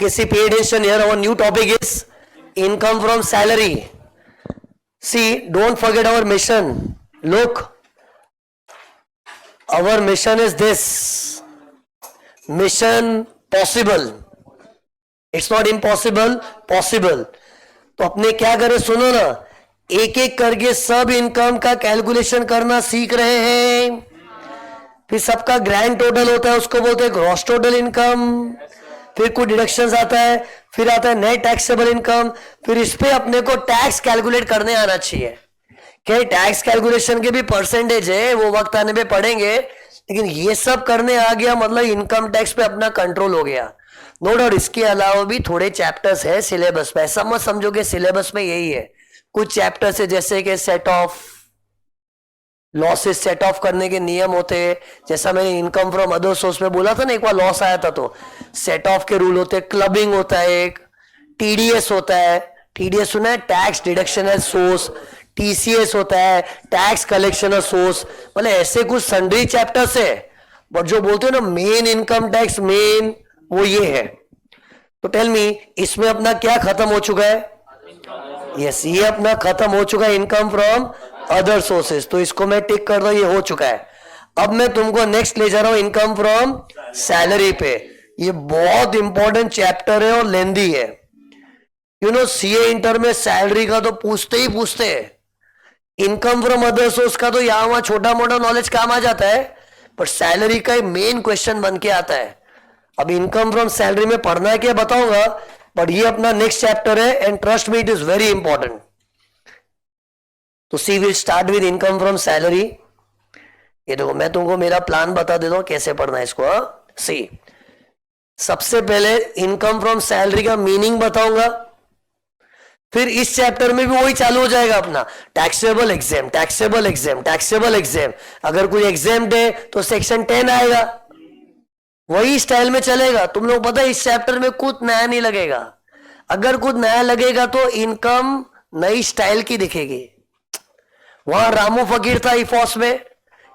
Okay, see, pay attention here. Our new topic is income from salary. See, don't forget our mission. Look, our mission is this. Mission possible. It's not impossible, possible. तो अपने क्या करें सुनो ना, एक एक करके सब इनकम का कैलकुलेशन करना सीख रहे हैं. फिर सबका ग्रैंड टोटल होता है, उसको बोलते हैं ग्रॉस टोटल इनकम. फिर कुछ डिडक्शंस आता है, फिर आता है नेट टैक्सेबल इनकम. फिर इस पे अपने को टैक्स कैलकुलेट करने आना चाहिए. क्या टैक्स कैलकुलेशन के भी परसेंटेज है, वो वक्त आने पे पढ़ेंगे. लेकिन ये सब करने आ गया मतलब इनकम टैक्स पे अपना कंट्रोल हो गया. नो डाउट इसके अलावा भी थोड़े चैप्टर्स है सिलेबस में. ऐसा मत समझो कि सिलेबस में यही है. कुछ चैप्टर्स है जैसे कि set of losses, set of करने के नियम होते हैं. जैसा मैंने इनकम फ्रॉम अदर सोर्स में बोला था ना, एक बार लॉस आया था तो सेट ऑफ के रूल होते हैं. क्लबिंग होता है, एक टीडीएस होता है. टीडीएस सुना है, tax deduction as source. TCS होता है, टैक्स कलेक्शन एज सोर्स. मतलब ऐसे कुछ सन्ड्री चैप्टर्स है. बट जो बोलते हो ना मेन इनकम टैक्स मेन, वो ये है. तो टेल मी, इसमें अपना क्या खत्म हो चुका है? यस, ये अपना खत्म हो चुका है इनकम फ्रॉम अदर सोर्सेस. तो इसको मैं टिक कर दूं, ये हो चुका है. अब मैं तुमको नेक्स्ट ले जा रहा हूं इनकम फ्रॉम सैलरी पे. ये बहुत इंपॉर्टेंट चैप्टर है और लेंदी है. यू नो सीए इंटर में सैलरी का तो पूछते ही पूछते हैं. इनकम फ्रॉम अदर सोर्स का तो यहां वहां छोटा मोटा नॉलेज काम आ जाता है, पर सैलरी का एक मेन क्वेश्चन बन के आता है. अब इनकम फ्रॉम सैलरी में पढ़ना है क्या बताऊंगा, बट ये अपना नेक्स्ट चैप्टर है and trust me it is very important. तो see will start with income from salary. ये देखो मैं तुमको मेरा प्लान बता देता हूं कैसे पढ़ना है इसको. सी, सबसे पहले इनकम फ्रॉम सैलरी का मीनिंग बताऊंगा. फिर इस चैप्टर में भी वही चालू हो जाएगा अपना taxable exam, taxable exam, taxable exam. अगर कोई एग्जाम है तो सेक्शन 10 आएगा, वही स्टाइल में चलेगा. तुम लोग पता है इस चैप्टर में कुछ नया नहीं लगेगा. अगर कुछ नया लगेगा तो इनकम नई स्टाइल की दिखेगी. वहां रामू फकीर था इफॉस में,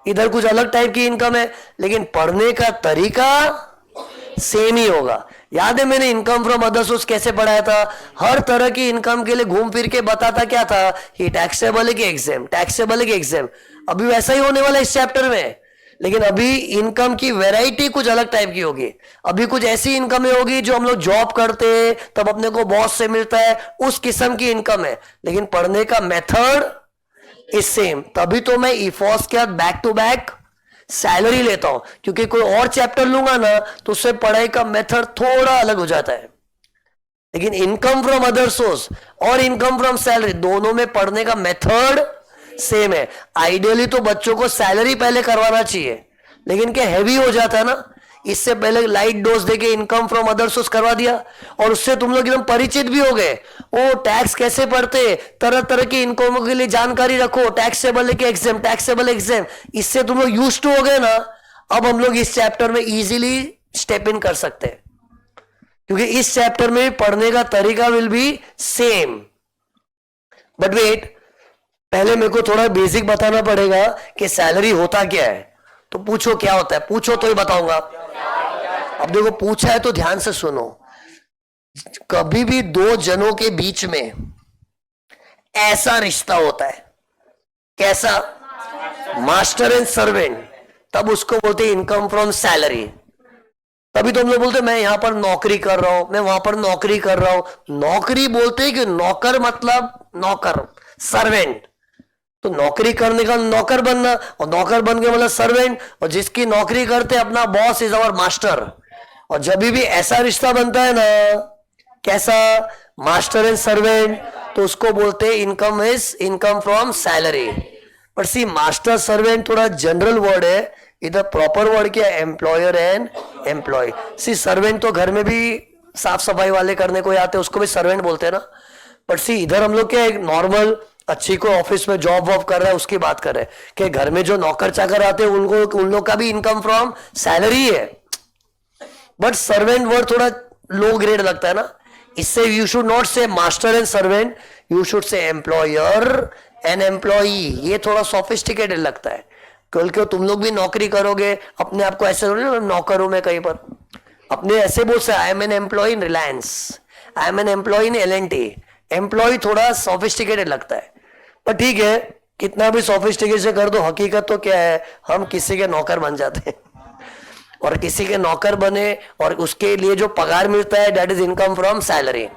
इधर कुछ अलग टाइप की इनकम है, लेकिन पढ़ने का तरीका सेम ही होगा. याद है मैंने इनकम फ्रॉम अदर सोर्स कैसे पढ़ाया था? हर तरह की इनकम के लिए घूम फिर के बताता क्या था, ये टैक्सेबल है कि एग्जाम, टैक्सेबल है कि एग्जाम. अभी वैसा ही होने वाला है इस चैप्टर में, लेकिन अभी इनकम की वैरायटी कुछ अलग टाइप की होगी. अभी कुछ ऐसी इनकम होगी जो हम लोग जॉब करते हैं तब अपने को बॉस से मिलता है, उस किस्म की इनकम है. लेकिन पढ़ने का मेथड इज सेम. तभी तो मैं इफॉस के बाद बैक टू बैक सैलरी लेता हूं, क्योंकि कोई और चैप्टर लूंगा ना तो उससे पढ़ाई का मेथड थोड़ा अलग हो जाता है. लेकिन इनकम फ्रॉम अदर सोर्स और इनकम फ्रॉम सैलरी दोनों में पढ़ने का मेथड सेम है. आइडियली तो बच्चों को सैलरी पहले करवाना चाहिए, लेकिन क्या हैवी हो जाता है ना, इससे पहले लाइट डोज देके इनकम फ्रॉम अदर सोर्स करवा दिया और उससे तुम लोग एकदम परिचित भी हो गए. ओ टैक्स कैसे पढ़ते, तरह तरह की इनकमों के लिए जानकारी रखो, टैक्सेबल है कि एग्जाम, टैक्सेबल एग्जाम. इससे तुम लोग यूज्ड टू हो गए ना. अब हम लोग इस चैप्टर में इजीली स्टेप इन कर सकते हैं, क्योंकि इस चैप्टर में पढ़ने का तरीका will be same. But wait, पहले मेरे को थोड़ा बेसिक बताना पड़ेगा कि सैलरी होता क्या है. तो पूछो क्या होता है, पूछो तो ही बताऊंगा. अब देखो पूछा है तो ध्यान से सुनो. कभी भी दो जनों के बीच में ऐसा रिश्ता होता है, कैसा? Master and servant. तब उसको बोलते हैं इनकम फ्रॉम सैलरी. तभी तो हम लोग बोलते हैं मैं यहां पर नौकरी कर रहा हूं, मैं वहां पर नौकरी कर रहा हूं. नौकरी बोलते हैं कि नौकर मतलब नौकर, सर्वेंट. तो नौकरी करने का नौकर बनना, और नौकर बन के मतलब सर्वेंट, और जिसकी नौकरी करते अपना बॉस इज आवर मास्टर. और जब भी ऐसा रिश्ता बनता है ना, कैसा? मास्टर एंड सर्वेंट, तो उसको बोलते हैं income is income from salary. पर सी, मास्टर सर्वेंट थोड़ा जनरल वर्ड है, इधर प्रॉपर वर्ड क्या है? Employer and employee. See, servant तो घर में भी साफ सफाई वाले करने को आते हैं, उसको भी सर्वेंट बोलते हैं ना. बट सी, इधर हम लोग क्या एक नॉर्मल अच्छी को ऑफिस में जॉब वॉब कर रहा है उसकी बात कर रहे हैं कि घर में जो नौकर चाकर आते हैं उनको, उन लोग का भी इनकम फ्रॉम सैलरी है. बट सर्वेंट वर्ड थोड़ा लो ग्रेड लगता है ना, इससे यू शुड नॉट से master and servant, you should say employer and employee. ये थोड़ा सोफिस्टिकेटेड लगता है, क्योंकि तुम लोग भी नौकरी करोगे, अपने आप को ऐसे नौकर हूं मैं कहीं पर. अपने ऐसे बोल से I am an employee in Reliance, I am an employee in एल&टी। एम्प्लॉय थोड़ा सोफिस्टिकेटेड लगता है, पर ठीक है, कितना भी सोफिस्टिकेशन कर दो, हकीकत तो क्या है, हम किसी के नौकर बन जाते हैं। और किसी के नौकर बने और उसके लिए जो पगार मिलता है, that is income from salary.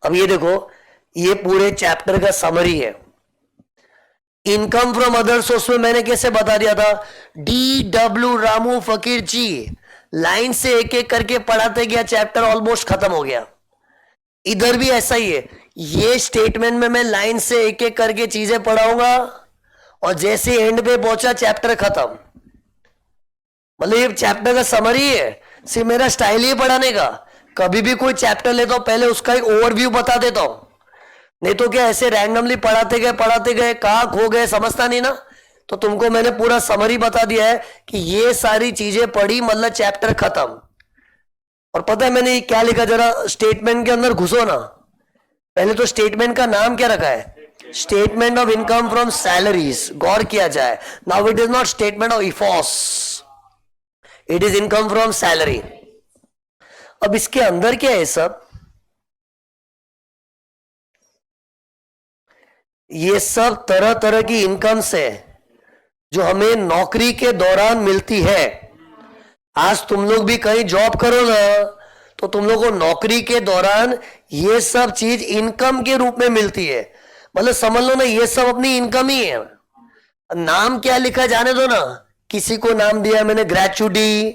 अब ये देखो, ये पूरे चैप्टर का समरी है। इनकम फ्रॉम अदर सोर्स में मैंने कैसे बता दिया था, D.W. रामू फकीर जी लाइन से एक एक करके पढ़ाते गया, चैप्टर ऑलमोस्ट खत्म हो गया। इधर भी ऐसा ही है, ये स्टेटमेंट में मैं लाइन से एक एक करके चीजें पढ़ाऊंगा और जैसे एंड पे पहुंचा चैप्टर खत्म। मतलब ये चैप्टर का समरी है, सिर्फ मेरा स्टाइल ही पढ़ाने का। कभी भी कोई चैप्टर लेता हूं, पहले उसका एक ओवरव्यू बता देता हूं, नहीं तो क्या ऐसे रैंडमली पढ़ाते गए कहां खो गए, समझता नहीं ना। तो तुमको मैंने पूरा समरी बता दिया है कि ये सारी चीजें पढ़ी मतलब चैप्टर खत्म। और पता है मैंने क्या लिखा, जरा स्टेटमेंट के अंदर घुसो ना। पहले तो स्टेटमेंट का नाम क्या रखा है, statement of income from salaries. गौर किया जाए, now it is not statement of इफॉस, it is income from salary. अब इसके अंदर क्या है सब, ये सब तरह तरह की इनकम्स है जो हमें नौकरी के दौरान मिलती है। आज तुम लोग भी कहीं जॉब करो ना, तो तुम लोग को नौकरी के दौरान ये सब चीज इनकम के रूप में मिलती है। मतलब समझ लो ना, ये सब अपनी इनकम ही है। नाम क्या लिखा जाने दो ना, किसी को नाम दिया मैंने ग्रेचुटी,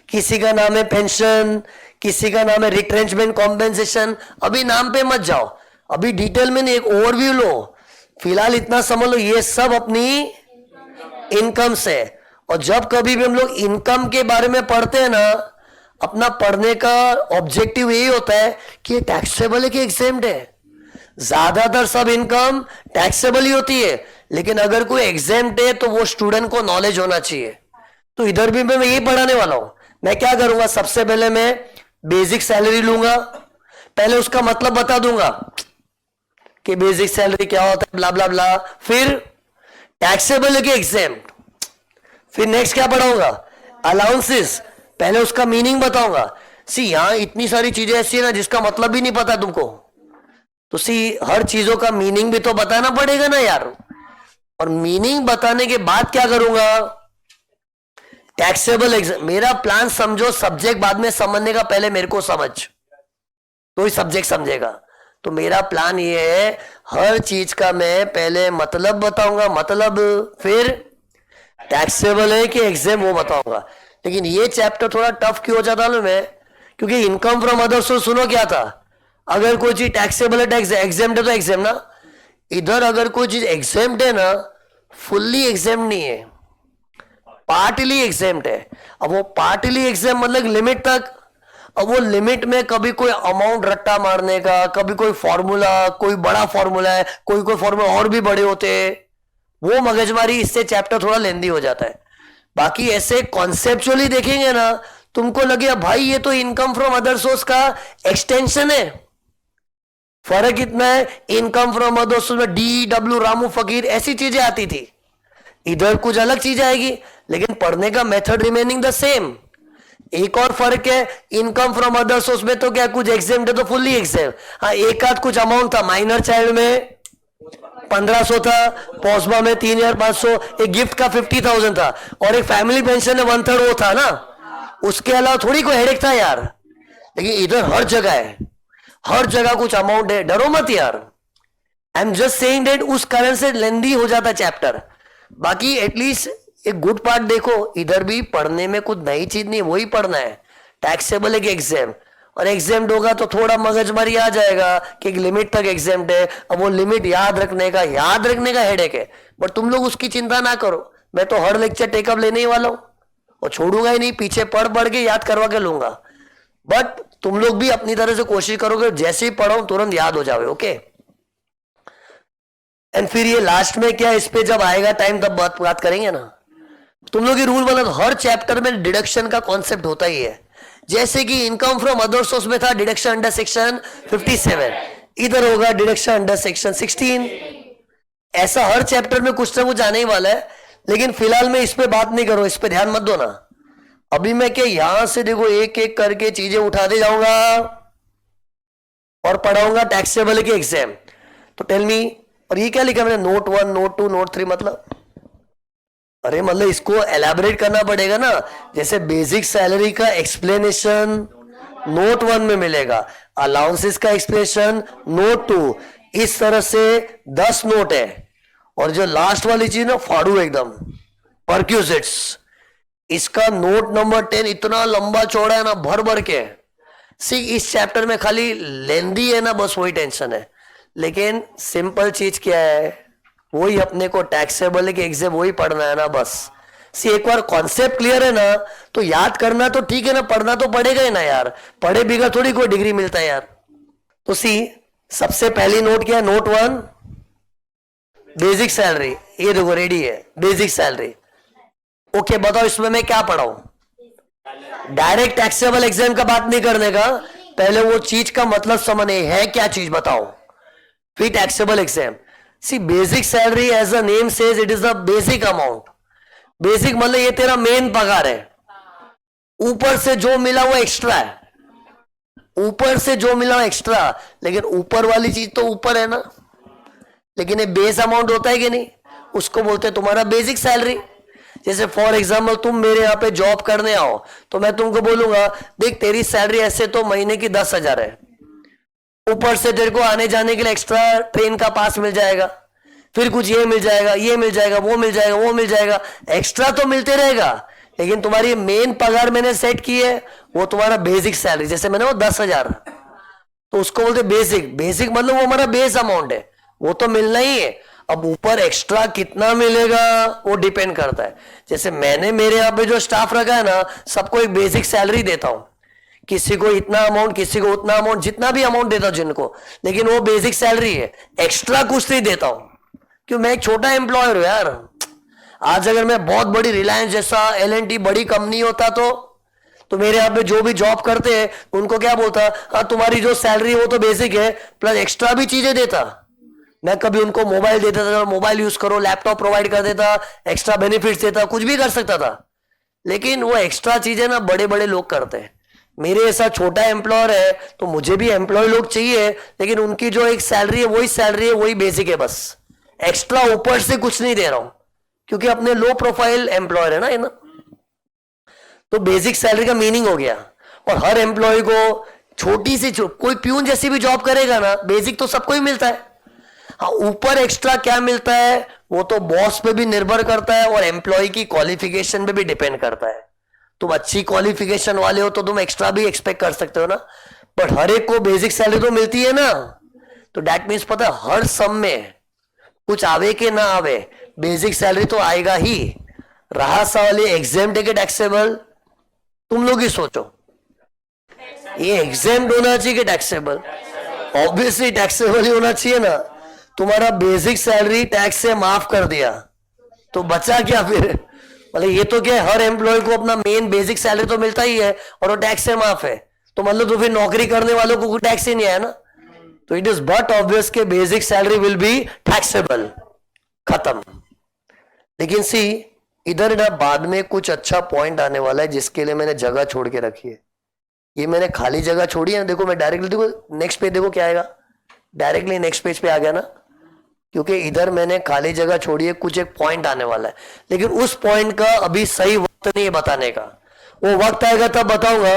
किसी का नाम है पेंशन, किसी का नाम है रिट्रेंचमेंट कॉम्पेंसेशन। अभी नाम पे मत जाओ, अभी डिटेल में नहीं, एक ओवरव्यू लो। फिलहाल इतना समझ लो, ये सब अपनी इनकम से। और जब कभी भी हम लोग इनकम के बारे में पढ़ते हैं ना, अपना पढ़ने का ऑब्जेक्टिव यही होता है कि ये टैक्सेबल है कि एग्जेम्प्ट है। ज्यादातर सब इनकम टैक्सेबल ही होती है, लेकिन अगर कोई एग्जेम्प्ट है तो वो स्टूडेंट को नॉलेज होना चाहिए। तो इधर भी मैं यही पढ़ाने वाला हूं। मैं क्या करूंगा, सबसे पहले मैं बेसिक सैलरी लूंगा, पहले उसका मतलब बता दूंगा कि बेसिक सैलरी क्या होता है, ब्ला ब्ला ब्ला। फिर टैक्सेबल है कि एग्जेम्प्ट, फिर नेक्स्ट क्या पढ़ाऊंगा, अलाउंसेस, पहले उसका मीनिंग बताऊंगा। सी यहां इतनी सारी चीजें ऐसी है ना जिसका मतलब भी नहीं पता तुमको, तो सी हर चीजों का मीनिंग भी तो बताना पड़ेगा ना यार। और मीनिंग बताने के बाद क्या करूंगा, टैक्सेबल एग्जाम। मेरा प्लान समझो, सब्जेक्ट बाद में समझने का, पहले मेरे को समझ, तो ही सब्जेक्ट समझेगा। तो मेरा प्लान ये है, हर चीज का मैं पहले मतलब बताऊंगा, मतलब फिर टैक्सेबल है कि एग्जाम वो बताऊंगा। लेकिन ये चैप्टर थोड़ा टफ क्यों हो जाता है मैं, क्योंकि इनकम फ्रॉम अदर सोर्स सुनो क्या था, अगर कोई चीज टैक्सेबल है टैक्स, एग्जाम्ड है तो एग्जाम ना। इधर अगर कोई चीज एग्जाम्ड है ना, फुल्ली एग्जाम्ड नहीं है, पार्टली एग्जाम्ड है। अब वो पार्टली एग्जाम मतलब लिमिट तक। अब वो लिमिट में कभी कोई अमाउंट रट्टा मारने का, कभी कोई फॉर्मूला, कोई बड़ा फॉर्मूला है, कोई फॉर्मूला और भी बड़े होते हैं, वो मगजमारी, इससे चैप्टर थोड़ा लेंदी हो जाता है। बाकी ऐसे कॉन्सेप्चुअली देखेंगे ना, तुमको लगे भाई ये तो इनकम फ्रॉम अदर सोर्स का एक्सटेंशन है। फर्क इतना है, इनकम फ्रॉम अदर सोर्स में D.W. रामू फकीर ऐसी चीजें आती थी, इधर कुछ अलग चीज आएगी, लेकिन पढ़ने का मेथड रिमेनिंग द सेम। एक और फर्क है, इनकम फ्रॉम अदर सोर्स में तो क्या कुछ एग्जाम्ड है तो फुल्ली एग्जाम। हाँ, एक आध कुछ अमाउंट था, माइनर चाइल्ड में 1500 था, पॉस्मा में 3500, एक गिफ्ट का 50,000 था, और एक फैमिली पेंशन में 1/3 वो था ना। उसके अलावा थोड़ी कोई हेडेक था यार। लेकिन इधर हर जगह है, हर जगह कुछ अमाउंट है, डरो मत यार। I am just saying that उस कारण से लेंदी हो जाता चैप्टर। बाकी एटलीस्ट एक गुड पार्ट देखो, इधर भी पढ़ने में कुछ नई चीज नहीं, वही पढ़ना है। टैक्सेबल है कि एग्जाम, और एग्जाम्ड होगा तो थोड़ा मगजमारी आ जाएगा कि एक लिमिट तक एग्जाम्ड है। अब वो लिमिट याद रखने का हेडेक है, बट तुम लोग उसकी चिंता ना करो। मैं तो हर लेक्चर टेकअप लेने ही वाला हूं और छोड़ूंगा ही नहीं, पीछे पढ़ के याद करवा के लूंगा। बट तुम लोग भी अपनी तरह से कोशिश करोगे, जैसे ही पढ़ो तुरंत याद हो जावे, ओके। एंड फिर ये लास्ट में क्या, इस पे जब आएगा टाइम तब बात करेंगे ना। तुम लोग ये रूल बना, हर चैप्टर में डिडक्शन का कॉन्सेप्ट होता ही है। जैसे कि इनकम फ्रॉम अदर सोर्स में था डिडक्शन अंडर सेक्शन 57, इधर होगा डिडक्शन अंडर सेक्शन 16। ऐसा हर चैप्टर में कुछ ना कुछ आने ही वाला है। लेकिन फिलहाल में इस पे बात नहीं करो, इस पे ध्यान मत दो ना। अभी मैं क्या यहां से देखो एक एक करके चीजें उठाते जाऊंगा और पढ़ाऊंगा टैक्सेबल के एग्जाम। तो टेल मी, और ये क्या लिखा मैंने, नोट 1 नोट 2 नोट 3, मतलब अरे मतलब इसको एलैबोरेट करना पड़ेगा ना। जैसे बेसिक सैलरी का एक्सप्लेनेशन नोट 1 में मिलेगा, अलाउंसेस का एक्सप्लेनेशन नोट 2, इस तरह से 10 नोट है। और जो लास्ट वाली चीज ना फाड़ू एकदम, परक्यूजिट्स, इसका नोट नंबर 10 इतना लंबा चौड़ा है ना, भर भर के। सी इस चैप्टर में खाली लेंदी है ना, बस वही टेंशन है। लेकिन सिंपल चीज क्या है, वही अपने को टैक्सेबल के एग्जाम वही पढ़ना है ना बस। सी एक बार कॉन्सेप्ट क्लियर है ना, तो याद करना तो ठीक है ना, पढ़ना तो पड़ेगा ही ना यार, पढ़े बिगड़ थोड़ी कोई डिग्री मिलता है यार। तो सी सबसे पहली नोट क्या है, नोट 1 बेसिक सैलरी, ये देखो रेडी है बेसिक सैलरी। ओके बताओ इसमें मैं क्या पढ़ाऊं, डायरेक्ट टैक्सेबल एग्जाम का बात नहीं करने का, पहले वो चीज का मतलब समझने है क्या चीज बताओ, फिर taxable exempt. See basic salary as a name says it is the basic amount. Basic मतलब ये तेरा मेन पगार है, ऊपर से जो मिला वो एक्स्ट्रा है, ऊपर से जो मिला एक्स्ट्रा। लेकिन ऊपर वाली चीज तो ऊपर है ना, लेकिन ये बेस अमाउंट होता है कि नहीं, उसको बोलते हैं तुम्हारा बेसिक सैलरी। जैसे फॉर एग्जाम्पल तुम मेरे यहाँ पे जॉब करने आओ, तो मैं तुमको बोलूंगा देख तेरी सैलरी ऐसे तो महीने की 10,000 है, ऊपर से तेरे को आने जाने के लिए एक्स्ट्रा ट्रेन का पास मिल जाएगा, फिर कुछ ये मिल जाएगा, ये मिल जाएगा, वो मिल जाएगा, वो मिल जाएगा, एक्स्ट्रा तो मिलते रहेगा। लेकिन तुम्हारी मेन पगार मैंने सेट की है, वो तुम्हारा बेसिक सैलरी, जैसे मैंने वो 10,000, तो उसको बोलते बेसिक। बेसिक मतलब वो हमारा बेस अमाउंट है, वो तो मिलना ही है। अब ऊपर एक्स्ट्रा कितना मिलेगा वो डिपेंड करता है। जैसे मैंने मेरे यहाँ पे जो स्टाफ रखा है ना, सबको एक बेसिक सैलरी देता हूं, किसी को इतना अमाउंट, किसी को उतना अमाउंट, जितना भी अमाउंट देता हूं जिनको, लेकिन वो बेसिक सैलरी है, एक्स्ट्रा कुछ नहीं देता हूं, क्यों मैं एक छोटा एम्प्लॉयर हूं यार। आज अगर मैं बहुत बड़ी रिलायंस जैसा L&T बड़ी कंपनी होता तो मेरे यहाँ पे जो भी जॉब करते हैं उनको क्या बोलता, हाँ तुम्हारी जो सैलरी है वो तो बेसिक है, प्लस एक्स्ट्रा भी चीजें देता। मैं कभी उनको मोबाइल देता था, मोबाइल यूज करो, लैपटॉप प्रोवाइड कर देता, एक्स्ट्रा बेनिफिट्स देता, कुछ भी कर सकता था। लेकिन वो एक्स्ट्रा चीजें ना बड़े बड़े लोग करते हैं, मेरे ऐसा छोटा एम्प्लॉयर है तो मुझे भी एम्प्लॉय लोग चाहिए, लेकिन उनकी जो एक सैलरी है वही सैलरी है, वही बेसिक है बस, एक्स्ट्रा ऊपर से कुछ नहीं दे रहा हूं, क्योंकि अपने लो प्रोफाइल एम्प्लॉयर है ना। तो बेसिक सैलरी का मीनिंग हो गया। और हर एम्प्लॉय को छोटी सी कोई प्यून जैसी भी जॉब करेगा ना, बेसिक तो सबको ही मिलता है। हाँ ऊपर एक्स्ट्रा क्या मिलता है वो तो बॉस पे भी निर्भर करता है और एम्प्लॉय की क्वालिफिकेशन पे भी डिपेंड करता है। तुम अच्छी क्वालिफिकेशन वाले हो तो तुम एक्स्ट्रा भी एक्सपेक्ट कर सकते हो ना, बट हर एक को बेसिक सैलरी तो मिलती है ना। तो दैट मीन्स पता है हर सम में कुछ आवे के ना आवे, बेसिक सैलरी तो आएगा ही। रहा सवाल ये एग्जाम टिकट टैक्सेबल, तुम लोग ही सोचो, ये एग्जाम होना चाहिए कि टैक्सेबल? ऑब्वियसली टैक्सेबल ही होना चाहिए ना। तुम्हारा बेसिक सैलरी टैक्स से माफ कर दिया तो बचा क्या फिर? मतलब ये तो क्या, हर एम्प्लॉय को अपना मेन बेसिक सैलरी तो मिलता ही है और वो टैक्स से माफ है, तो मतलब तो फिर नौकरी करने वालों को कोई टैक्स ही नहीं आया ना। तो इट इज बट ऑब्वियस के basic salary will be taxable, खत्म। लेकिन सी इधर ना बाद में कुछ अच्छा पॉइंट आने वाला है जिसके लिए मैंने जगह छोड़ के रखी है। ये मैंने खाली जगह छोड़ी है, देखो मैं डायरेक्टली, देखो नेक्स्ट पेज देखो क्या आएगा, डायरेक्टली नेक्स्ट पेज पे आ गया ना, क्योंकि इधर मैंने खाली जगह छोड़ी है, कुछ एक पॉइंट आने वाला है, लेकिन उस पॉइंट का अभी सही वक्त नहीं है बताने का, वो वक्त आएगा तब बताऊंगा।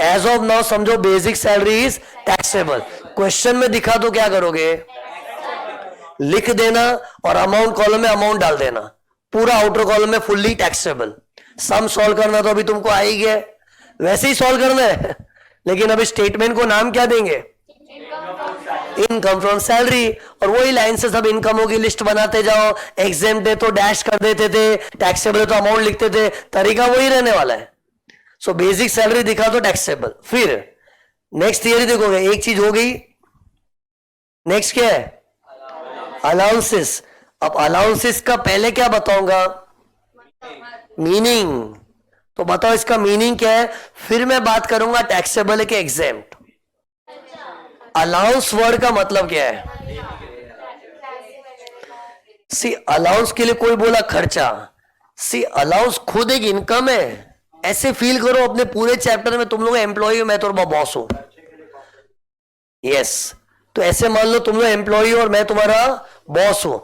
एज ऑफ नाउ समझो basic salary is taxable. Question में दिखा तो क्या करोगे, लिख देना और अमाउंट कॉलम में अमाउंट डाल देना, पूरा आउटर कॉलम में फुल्ली टैक्सेबल। सम सॉल्व करना तो अभी तुमको आ ही गया, वैसे ही सॉल्व करना है, लेकिन अभी स्टेटमेंट को नाम क्या देंगे, इनकम फ्रॉम सैलरी, और वही लाइन से सब इनकमों की लिस्ट बनाते जाओ। एग्जाम दे तो डैश कर देते थे, टैक्सेबल तो अमाउंट लिखते थे, तरीका वही रहने वाला है। सो बेसिक सैलरी दिखा तो टैक्सेबल। फिर नेक्स्ट थियरी देखोगे, एक चीज हो गई, नेक्स्ट क्या है, अलाउंसेस। अब अलाउंसेस का पहले क्या बताऊंगा, मीनिंग, तो बताओ इसका मीनिंग क्या है, फिर मैं बात करूंगा टैक्सेबल के एग्जाम्प्ट। अलाउंस वर्ड का मतलब क्या है, सी अलाउंस के लिए कोई बोला खर्चा, सी अलाउंस खुद एक इनकम है, ऐसे फील करो अपने पूरे चैप्टर में तुम लोग एम्प्लॉय हो, मैं तुम्हारा बॉस हूं। यस, तो ऐसे मान लो तुम लोग एम्प्लॉय हो और मैं तुम्हारा बॉस हूं,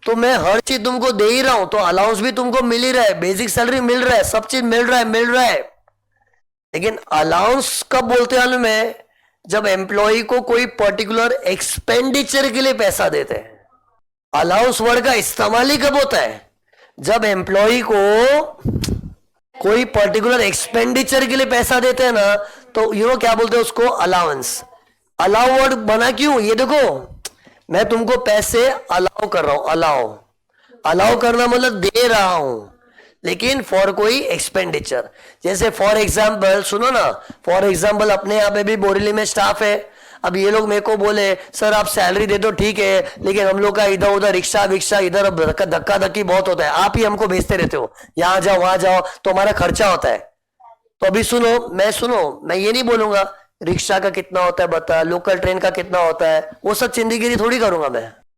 तो मैं हर चीज तुमको दे ही रहा हूं, तो अलाउंस भी तुमको मिल ही रहा है, बेसिक सैलरी मिल रहा है, सब चीज मिल रहा है। लेकिन अलाउंस कब बोलते हैं मैं, जब एम्प्लॉय को कोई पर्टिकुलर एक्सपेंडिचर के लिए पैसा देते हैं। अलाउंस वर्ड का इस्तेमाल ही कब होता है, जब एम्प्लॉय को कोई पर्टिकुलर एक्सपेंडिचर के लिए पैसा देते हैं ना, तो क्या बोलते हैं उसको, अलाउंस। अलाउ वर्ड बना क्यों, ये देखो, मैं तुमको पैसे अलाउ कर रहा हूं, अलाउ करना मतलब दे रहा हूं, लेकिन फॉर कोई एक्सपेंडिचर। जैसे फॉर एग्जाम्पल सुनो ना, फॉर एग्जाम्पल अपने यहाँ पे भी बोरीली में स्टाफ है, अब ये लोग मेरे को बोले सर आप सैलरी दे दो ठीक है, लेकिन हम लोग का इधर उधर रिक्शा विक्शा इधर धक्का धक्की बहुत होता है, आप ही हमको भेजते रहते हो, यहाँ जाओ वहां जाओ, तो हमारा खर्चा होता है। तो अभी सुनो, मैं ये नहीं बोलूंगा रिक्शा का कितना होता है बता, लोकल ट्रेन का कितना होता है, वो सब चिंदीगिरी थोड़ी करूंगा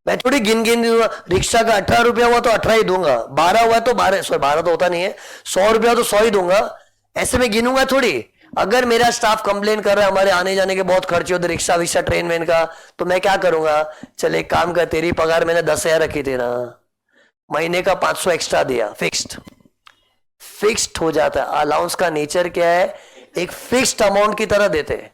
मैं थोड़ी गिन दूंगा, रिक्शा का 18 रुपया हुआ तो 18 ही दूंगा, 12 हुआ तो 12, सॉरी 12 तो होता नहीं है, 100 रुपया तो 100 ही दूंगा, ऐसे में गिनूंगा थोड़ी। अगर मेरा स्टाफ कंप्लेन कर रहा है हमारे आने जाने के बहुत खर्चे होते रिक्शा विक्शा ट्रेन वेन का, तो मैं क्या करूंगा, चल एक काम कर, तेरी पगार मैंने 10,000 रखी थी ना, महीने का 500 एक्स्ट्रा दिया, फिक्स्ड हो जाता है। अलाउंस का नेचर क्या है, एक फिक्स्ड अमाउंट की तरह देते हैं,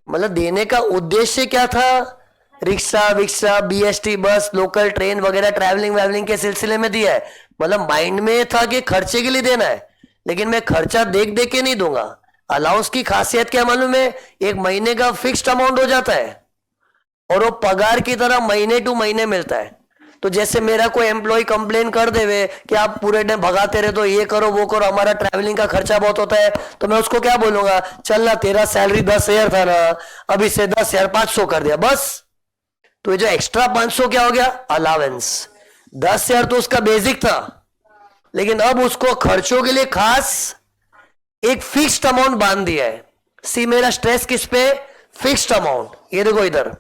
मतलब देने का उद्देश्य क्या था, रिक्शा विक्शा बीएसटी बस लोकल ट्रेन वगैरह ट्रैवलिंग के सिलसिले में दिया है, मतलब माइंड में था कि खर्चे के लिए देना है, लेकिन मैं खर्चा देख देख के नहीं दूंगा। अलाउंस की खासियत क्या मालूम है, एक महीने का फिक्स्ड अमाउंट हो जाता है और वो पगार की तरह महीने टू महीने मिलता है। तो जैसे मेरा कोई एम्प्लॉय कंप्लेन कर देवे कि आप पूरे दिन भगाते रहे, तो ये करो वो करो, हमारा ट्रैवलिंग का खर्चा बहुत होता है, तो मैं उसको क्या बोलूंगा, चल ना तेरा सैलरी 10,000 था ना, अभी से 10,500 कर दिया बस। तो ये जो एक्स्ट्रा 500 क्या हो गया, अलावेंस। 10,000 तो उसका बेसिक था, लेकिन अब उसको खर्चों के लिए खास एक फिक्स्ड अमाउंट बांध दिया है। सी मेरा स्ट्रेस किस पे, फिक्स्ड अमाउंट। ये देखो इधर,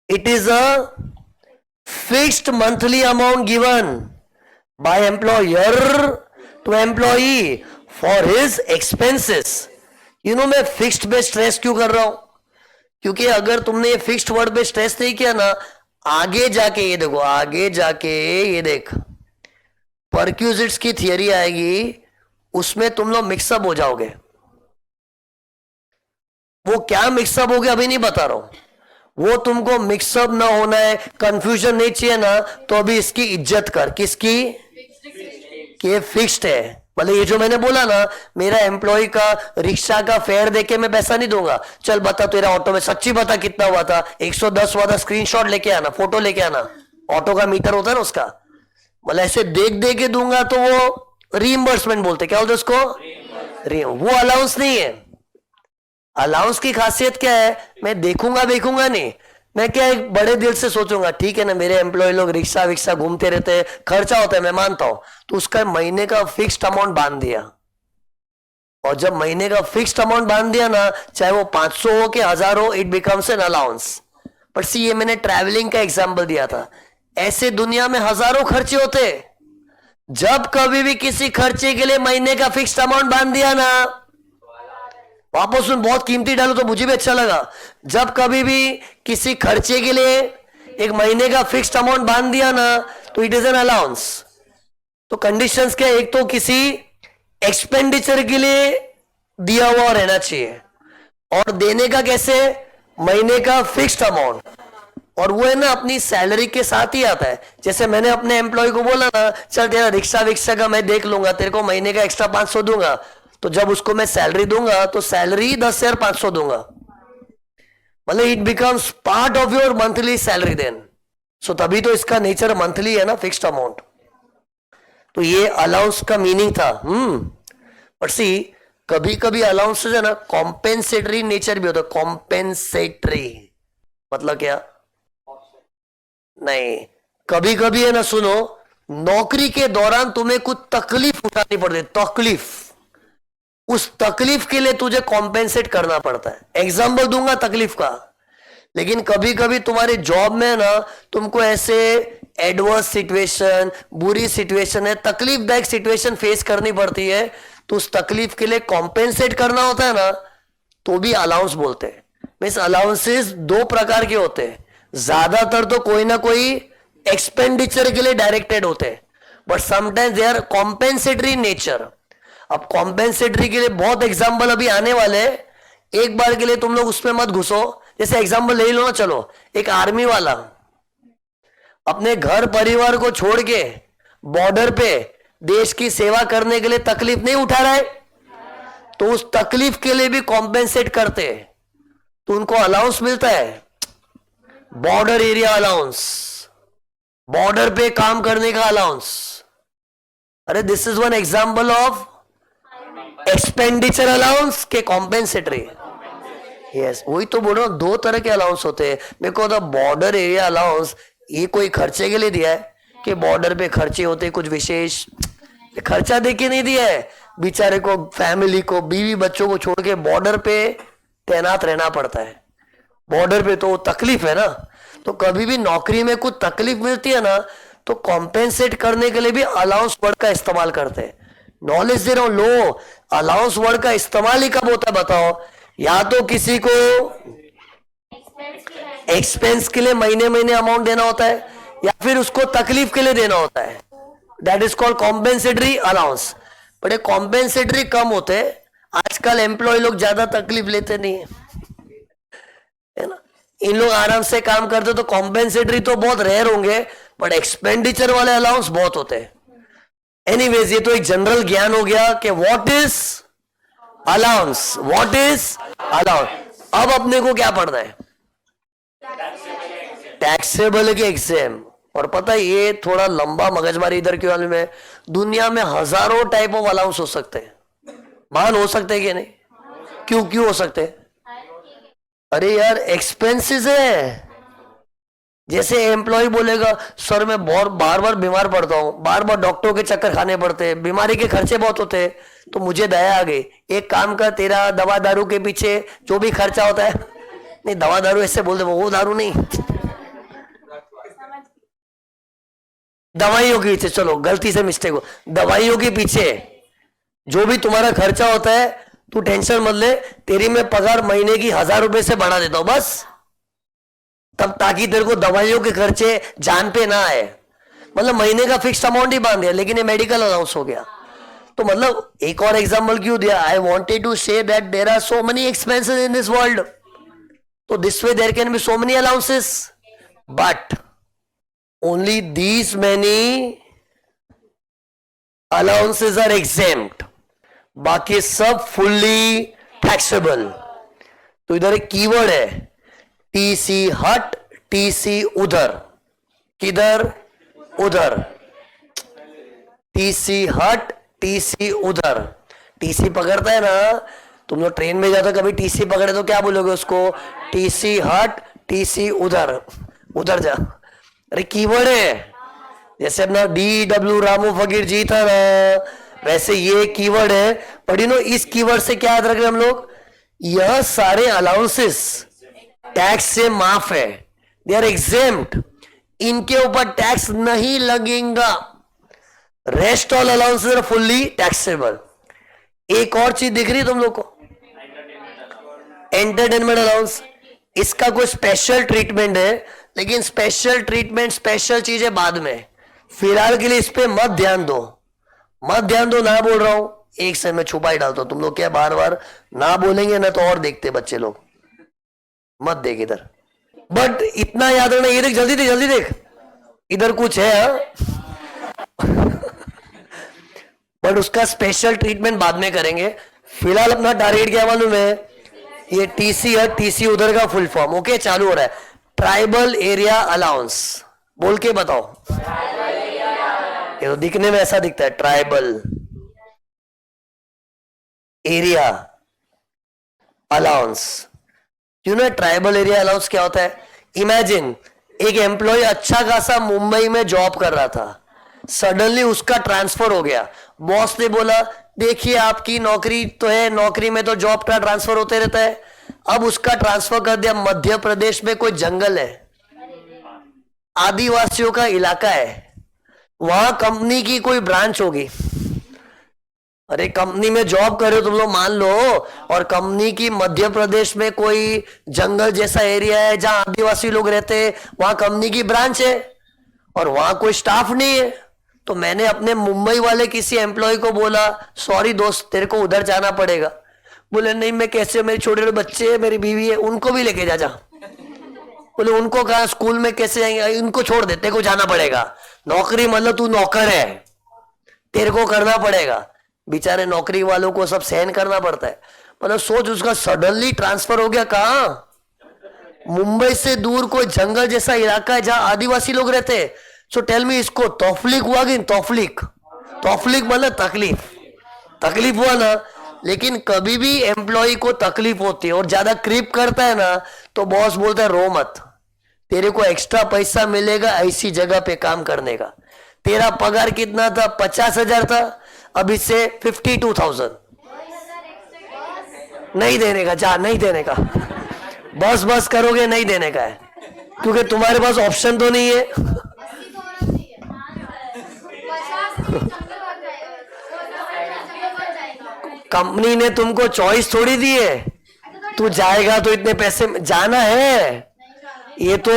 it is a fixed monthly amount given by employer to employee for his expenses. मैं फिक्स्ड पे स्ट्रेस क्यों कर रहा हूं, क्योंकि अगर तुमने ये फिक्स्ड वर्ड पे स्ट्रेस नहीं किया ना, आगे जाके ये देखो, आगे जाके ये देख परक्यूजिट्स की थियरी आएगी, उसमें तुम लोग मिक्सअप हो जाओगे। वो क्या मिक्सअप हो गया अभी नहीं बता रहा हूं, वो तुमको मिक्सअप ना होना है, कंफ्यूजन नहीं चाहिए ना, तो अभी इसकी इज्जत कर, किसकी, कि फिक्स्ड है। मतलब ये जो मैंने बोला ना, मेरा एम्प्लॉय का रिक्शा का फेयर देके मैं पैसा नहीं दूंगा, चल बता तेरा ऑटो में सच्ची बता कितना हुआ था, 110 हुआ था, स्क्रीनशॉट लेके आना, फोटो लेके आना, ऑटो का मीटर होता है ना उसका, मतलब ऐसे देख दे के दूंगा तो वो रीइंबर्समेंट बोलते, क्या बोलते उसको, वो अलाउंस नहीं है। अलाउंस की खासियत क्या है, मैं देखूंगा नहीं, मैं क्या एक बड़े दिल से सोचूंगा, ठीक है ना मेरे एम्प्लॉय लोग रिक्शा विक्शा घूमते रहते हैं, खर्चा होता है मैं मानता हूं, तो उसका महीने का फिक्स्ड अमाउंट बांध दिया। और जब महीने का फिक्स्ड अमाउंट बांध दिया ना, चाहे वो 500 हो कि 1000 हो, इट बिकम्स एन अलाउंस। पर सी ये मैंने ट्रैवलिंग का एग्जाम्पल दिया था, ऐसे दुनिया में हजारों खर्चे होते, जब कभी भी किसी खर्चे के लिए महीने का फिक्स्ड अमाउंट बांध दिया ना, वापस उन बहुत कीमती डालो तो मुझे भी अच्छा लगा, जब कभी भी किसी खर्चे के लिए एक महीने का फिक्स्ड अमाउंट बांध दिया ना, तो इट इज एन अलाउंस। तो कंडीशंस क्या, एक तो किसी एक्सपेंडिचर के लिए दिया हुआ रहना चाहिए, और देने का कैसे, महीने का फिक्स्ड अमाउंट, और वो है ना अपनी सैलरी के साथ ही आता है। जैसे मैंने अपने एम्प्लॉय को बोला ना, चल तेरा रिक्शा विक्शा का मैं देख लूंगा, तेरे को महीने का एक्स्ट्रा 500 दूंगा, तो जब उसको मैं सैलरी दूंगा तो सैलरी 10,500 दूंगा, मतलब it becomes part of your monthly salary then. So तभी तो इसका नेचर मंथली है ना, फिक्स्ड अमाउंट। तो ये अलाउंस का मीनिंग था। पर सी कभी कभी अलाउंस है ना कॉम्पेंसेटरी नेचर भी होता है। कॉम्पेंसेटरी मतलब क्या, नहीं कभी कभी है ना, सुनो, नौकरी के दौरान तुम्हें कुछ तकलीफ उठानी पड़ती है, तकलीफ, उस तकलीफ के लिए तुझे कॉम्पेंसेट करना पड़ता है। एग्जाम्पल दूंगा तकलीफ का, लेकिन कभी कभी तुम्हारे जॉब में ना तुमको ऐसे एडवर्स सिचुएशन, बुरी सिचुएशन है, तकलीफदायक सिचुएशन फेस करनी पड़ती है, तो उस तकलीफ के लिए कॉम्पेंसेट करना होता है ना, तो भी अलाउंस बोलते हैं। मीन्स अलाउंसेस दो प्रकार के होते हैं, ज्यादातर तो कोई ना कोई एक्सपेंडिचर के लिए डायरेक्टेड होते हैं, but sometimes they are compensatory nature. अब कॉम्पेंसेटरी के लिए बहुत एग्जाम्पल अभी आने वाले हैं, एक बार के लिए तुम लोग उसमें मत घुसो। जैसे एग्जाम्पल ले लो ना, चलो एक आर्मी वाला अपने घर परिवार को छोड़ के बॉर्डर पे देश की सेवा करने के लिए तकलीफ नहीं उठा रहा है, तो उस तकलीफ के लिए भी कॉम्पेंसेट करते हैं, तो उनको अलाउंस मिलता है, बॉर्डर एरिया अलाउंस, बॉर्डर पे काम करने का अलाउंस। अरे this is one example of expenditure allowance के कॉम्पेंसेटरी। यस, वही तो बोल रहा हूं, दो तरह के अलाउंस होते हैं। मेरे को तो बॉर्डर एरिया अलाउंस ये कोई खर्चे के लिए दिया है कि बॉर्डर पे खर्चे होते कुछ विशेष, खर्चा देके नहीं दिया है, बेचारे को, फैमिली को, बीवी बच्चों को छोड़ के बॉर्डर पे तैनात रहना पड़ता है। बॉर्डर पे तो तकलीफ है ना, तो कभी भी नौकरी में कुछ तकलीफ मिलती है ना, तो कॉम्पेंसेट करने के लिए भी अलाउंस वर्ड का इस्तेमाल करते हैं। नॉलेज दे रहा हूं, लो, अलाउंस वर्ड का इस्तेमाल ही कब होता है बताओ? या तो किसी को एक्सपेंस के लिए महीने महीने अमाउंट देना होता है, या फिर उसको तकलीफ के लिए देना होता है, that is called compensatory allowance. But ये कॉम्पेंसेटरी कम होते हैं, आजकल एम्प्लॉय लोग ज्यादा तकलीफ लेते नहीं है ना, इन लोग आराम से काम करते, तो कॉम्पेंसेटरी तो बहुत रेयर होंगे, बट एक्सपेंडिचर वाले अलाउंस बहुत होते हैं। एनीवेज, ये तो एक जनरल ज्ञान हो गया कि what is allowance, what is allowance. अब अपने को क्या पढ़ना है? टैक्सेबल के एग्जाम। और पता है ये थोड़ा लंबा मगजमारी इधर के वाले में, दुनिया में हजारों टाइप ऑफ अलाउंस हो सकते हैं, मान हो सकते हैं कि नहीं? क्यों क्यों हो सकते हैं? अरे यार एक्सपेंसेस है। जैसे एम्प्लॉय बोलेगा सर मैं बहुत बार बार बीमार पड़ता हूँ, बार बार डॉक्टरों के चक्कर खाने पड़ते हैं, बीमारी के खर्चे बहुत होते हैं, तो मुझे दया आ गई, एक काम कर, तेरा दवा दारू के पीछे जो भी खर्चा होता है, नहीं दवा दारू ऐसे बोल दे, वो दारू नहीं, दवाइयों के पीछे, चलो गलती से मिस्टेक हो, दवाइयों के पीछे जो भी तुम्हारा खर्चा होता है, तू टेंशन मत ले, तेरी मैं पगार महीने की 1000 रुपए से बढ़ा देता हूं बस, तब ताकि तेरे को दवाइयों के खर्चे जान पे ना आए। मतलब महीने का फिक्स अमाउंट ही बांध दिया, लेकिन ये मेडिकल अलाउंस हो गया। तो मतलब एक और एग्जांपल क्यों दिया? I wanted to say that there are so many expenses in this world, तो this way there can be so many allowances, but only these many allowances are exempt, बाकी सब फुल्ली टैक्सेबल। तो इधर एक keyword है TC हट, टीसी उधर, किधर? उधर, टीसी हट, टीसी उधर। टीसी पकड़ता है ना, तुम लोग ट्रेन में जाते कभी टीसी पकड़े तो क्या बोलोगे उसको? टीसी हट, टीसी उधर, उधर जा। अरे कीवर्ड है, जैसे अपना DW रामू फकीर जी था ना, वैसे ये कीवर्ड है। पर यू नो इस कीवर्ड से क्या याद रख रहे हम लोग? यह सारे अलाउंसेस टैक्स से माफ है, दे आर एग्जेम्प्ट, इनके ऊपर टैक्स नहीं लगेगा। Rest all allowances are fully taxable. एक और चीज दिख रही है तुम लोग को, एंटरटेनमेंट अलाउंस। इसका कोई स्पेशल ट्रीटमेंट है, लेकिन स्पेशल ट्रीटमेंट, स्पेशल चीजें बाद में, फिलहाल के लिए इस पे मत ध्यान दो, मत ध्यान दो, ना बोल रहा हूं, एक से मैं छुपा ही डालता हूं। तुम लोग क्या बार बार ना बोलेंगे ना, तो और देखते बच्चे लोग, मत देख इधर। बट इतना याद रखना, ये देख, जल्दी देख, जल्दी देख, इधर कुछ है बट उसका स्पेशल ट्रीटमेंट बाद में करेंगे। फिलहाल अपना टारगेट क्या मालूम है? ये टीसी है, टीसी उधर का फुल फॉर्म। ओके, चालू हो रहा है। ट्राइबल एरिया अलाउंस, बोल के बताओ। ये तो दिखने में ऐसा दिखता है, tribal area allowance. You know tribal area allowance क्या होता है? इमेजिन एक एम्प्लॉय अच्छा खासा मुंबई में जॉब कर रहा था, सडनली उसका ट्रांसफर हो गया। बॉस ने बोला देखिए आपकी नौकरी तो है, नौकरी में तो जॉब का ट्रांसफर होते रहता है, अब उसका ट्रांसफर कर दिया मध्य प्रदेश में, कोई जंगल है, आदिवासियों का इलाका है, वहां कंपनी की कोई ब्रांच होगी। अरे कंपनी में जॉब कर रहे हो तुम लोग मान लो, और कंपनी की मध्य प्रदेश में कोई जंगल जैसा एरिया है जहां आदिवासी लोग रहते हैं, वहां कंपनी की ब्रांच है और वहां कोई स्टाफ नहीं है। तो मैंने अपने मुंबई वाले किसी एम्प्लॉय को बोला, सॉरी दोस्त तेरे को उधर जाना पड़ेगा। बोले नहीं मैं कैसे, मेरे छोटे छोटे बच्चे हैं, मेरी बीवी है, उनको भी लेके जा। बोले उनको कहा स्कूल में कैसे जाएंगे, इनको छोड़ दे, तेरे को जाना पड़ेगा। नौकरी मतलब तू नौकर है, तेरे को करना पड़ेगा। बेचारे नौकरी वालों को सब सहन करना पड़ता है। मतलब सोच, उसका सडनली ट्रांसफर हो गया कहां, मुंबई से दूर कोई जंगल जैसा इलाका है जहां आदिवासी लोग रहते हैं। सो टेल मी, इसको तौफलीक हुआ कि तौफलीक, तौफलीक मतलब तकलीफ, तकलीफ हुआ ना। लेकिन कभी भी एम्प्लॉय को तकलीफ होती है और ज्यादा क्रीप करता है ना, तो बॉस बोलता है रो मत, तेरे को एक्स्ट्रा पैसा मिलेगा ऐसी जगह पे काम करने का। तेरा पगार कितना था, 50,000 था, अब इससे 52,000 नहीं देने का, जा नहीं देने का, बस बस करोगे नहीं देने का है, क्योंकि तुम्हारे पास ऑप्शन तो नहीं है। कंपनी ने तुमको चॉइस थोड़ी दी है, तू जाएगा तो इतने पैसे में जाना है ये तो।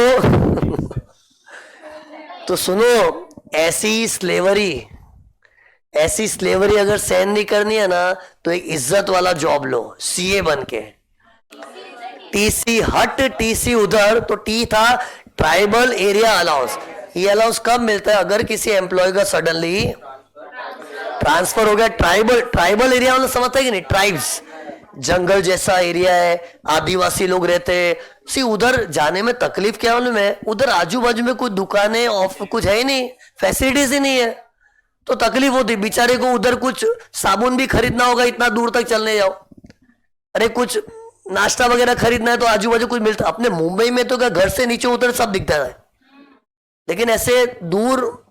तो सुनो, ऐसी स्लेवरी, ऐसी स्लेवरी अगर सहन नहीं करनी है ना, तो एक इज्जत वाला जॉब लो, सीए बन के। टीसी हट, टीसी उधर, तो टी था ट्राइबल एरिया अलाउंस। ये अलाउंस कब मिलता है, अगर किसी एम्प्लॉय का सडनली ट्रांसफर हो गया। ट्राइबल, ट्राइबल एरिया मतलब समझता है कि नहीं, ट्राइब्स, जंगल जैसा एरिया है, आदिवासी लोग रहते हैं। सी उधर जाने में तकलीफ क्या मालूम है, उधर आजू बाजू में कुछ दुकानें ऑफ कुछ है ही नहीं, फैसिलिटीज ही नहीं है, तो तकलीफ होती। बेचारे को उधर कुछ साबुन भी खरीदना होगा, इतना दूर तक चलने जाओ। अरे कुछ नाश्ता वगैरह खरीदना है तो आजू बाजू कुछ मिलता। अपने मुंबई में तो क्या घर से नीचे उधर सब दिखता है, लेकिन ऐसे दूर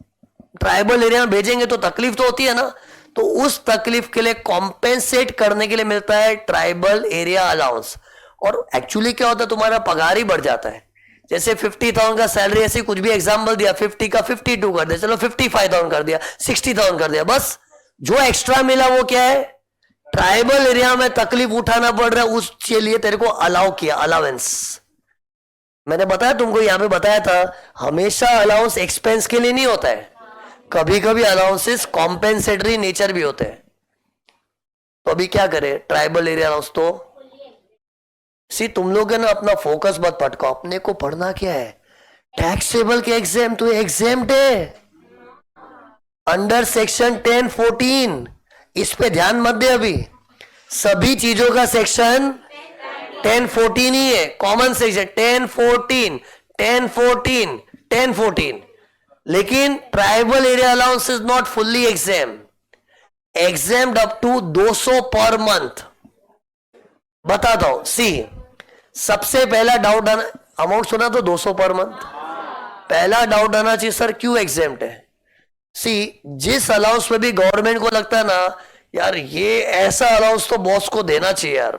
ट्राइबल एरिया में भेजेंगे तो तकलीफ तो होती है ना। तो उस तकलीफ के लिए कॉम्पेंसेट करने के लिए मिलता है ट्राइबल एरिया अलाउंस। और एक्चुअली क्या होता है, तुम्हारा पगार ही बढ़ जाता है। जैसे 50,000 का सैलरी, ऐसे कुछ भी एग्जाम्पल दिया, 50 का 52 कर दिया, चलो 55,000 कर दिया, 60,000 कर दिया, बस जो एक्स्ट्रा मिला वो क्या है, ट्राइबल एरिया में तकलीफ उठाना पड़ रहा है उसके लिए तेरे को अलाउ किया, अलाउंस। मैंने बताया तुमको, यहां पे बताया था, हमेशा अलाउंस एक्सपेंस के लिए नहीं होता है, कभी कभी अलाउंसेस कॉम्पेंसेटरी नेचर भी होते हैं। तो अभी क्या करें, ट्राइबल एरिया अलाउंस तो सी तुम लोग है ना, अपना फोकस मत भटकाओ, अपने को पढ़ना क्या है, टैक्सेबल के एग्जाम, तो एग्जाम्ड है अंडर सेक्शन 1014, इस पे ध्यान मत दे। अभी सभी चीजों का सेक्शन 1014 ही है, कॉमन सेक्शन 1014, 1014, 1014। लेकिन tribal area allowance is not fully exempted up to 200 per month. बताता हूं, सी सबसे पहला डाउट आना, अमाउंट सुना तो 200 पर मंथ, पहला डाउट आना चाहिए सर क्यों एग्जाम्ड है। सी जिस अलाउंस में भी गवर्नमेंट को लगता है ना यार ये ऐसा अलाउंस तो बॉस को देना चाहिए यार,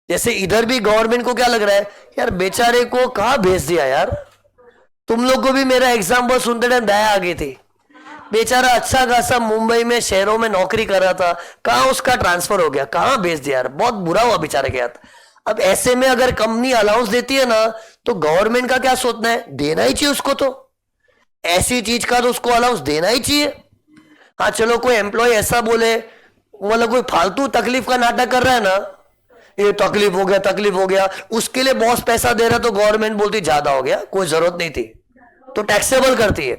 जैसे इधर भी गवर्नमेंट को क्या लग रहा है यार बेचारे को कहां भेज दिया यार। तुम लोग को भी मेरा एग्जाम्पल सुनते टाइम दया आ गई थी, बेचारा अच्छा खासा मुंबई में शहरों में नौकरी कर रहा था, कहां उसका ट्रांसफर हो गया, कहां भेज दिया यार, बहुत बुरा हुआ बेचारे के साथ। अब ऐसे में अगर कंपनी अलाउंस देती है ना, तो गवर्नमेंट का क्या सोचना है, देना ही चाहिए उसको, तो ऐसी चीज का तो उसको अलाउंस देना ही चाहिए। हाँ चलो कोई एम्प्लॉय ऐसा बोले, मतलब कोई फालतू तकलीफ का नाटक कर रहा है ना, ये तकलीफ हो गया, तकलीफ हो गया, उसके लिए बॉस पैसा दे रहा, तो गवर्नमेंट बोलती ज्यादा हो गया, कोई जरूरत नहीं थी, तो टैक्सेबल करती है।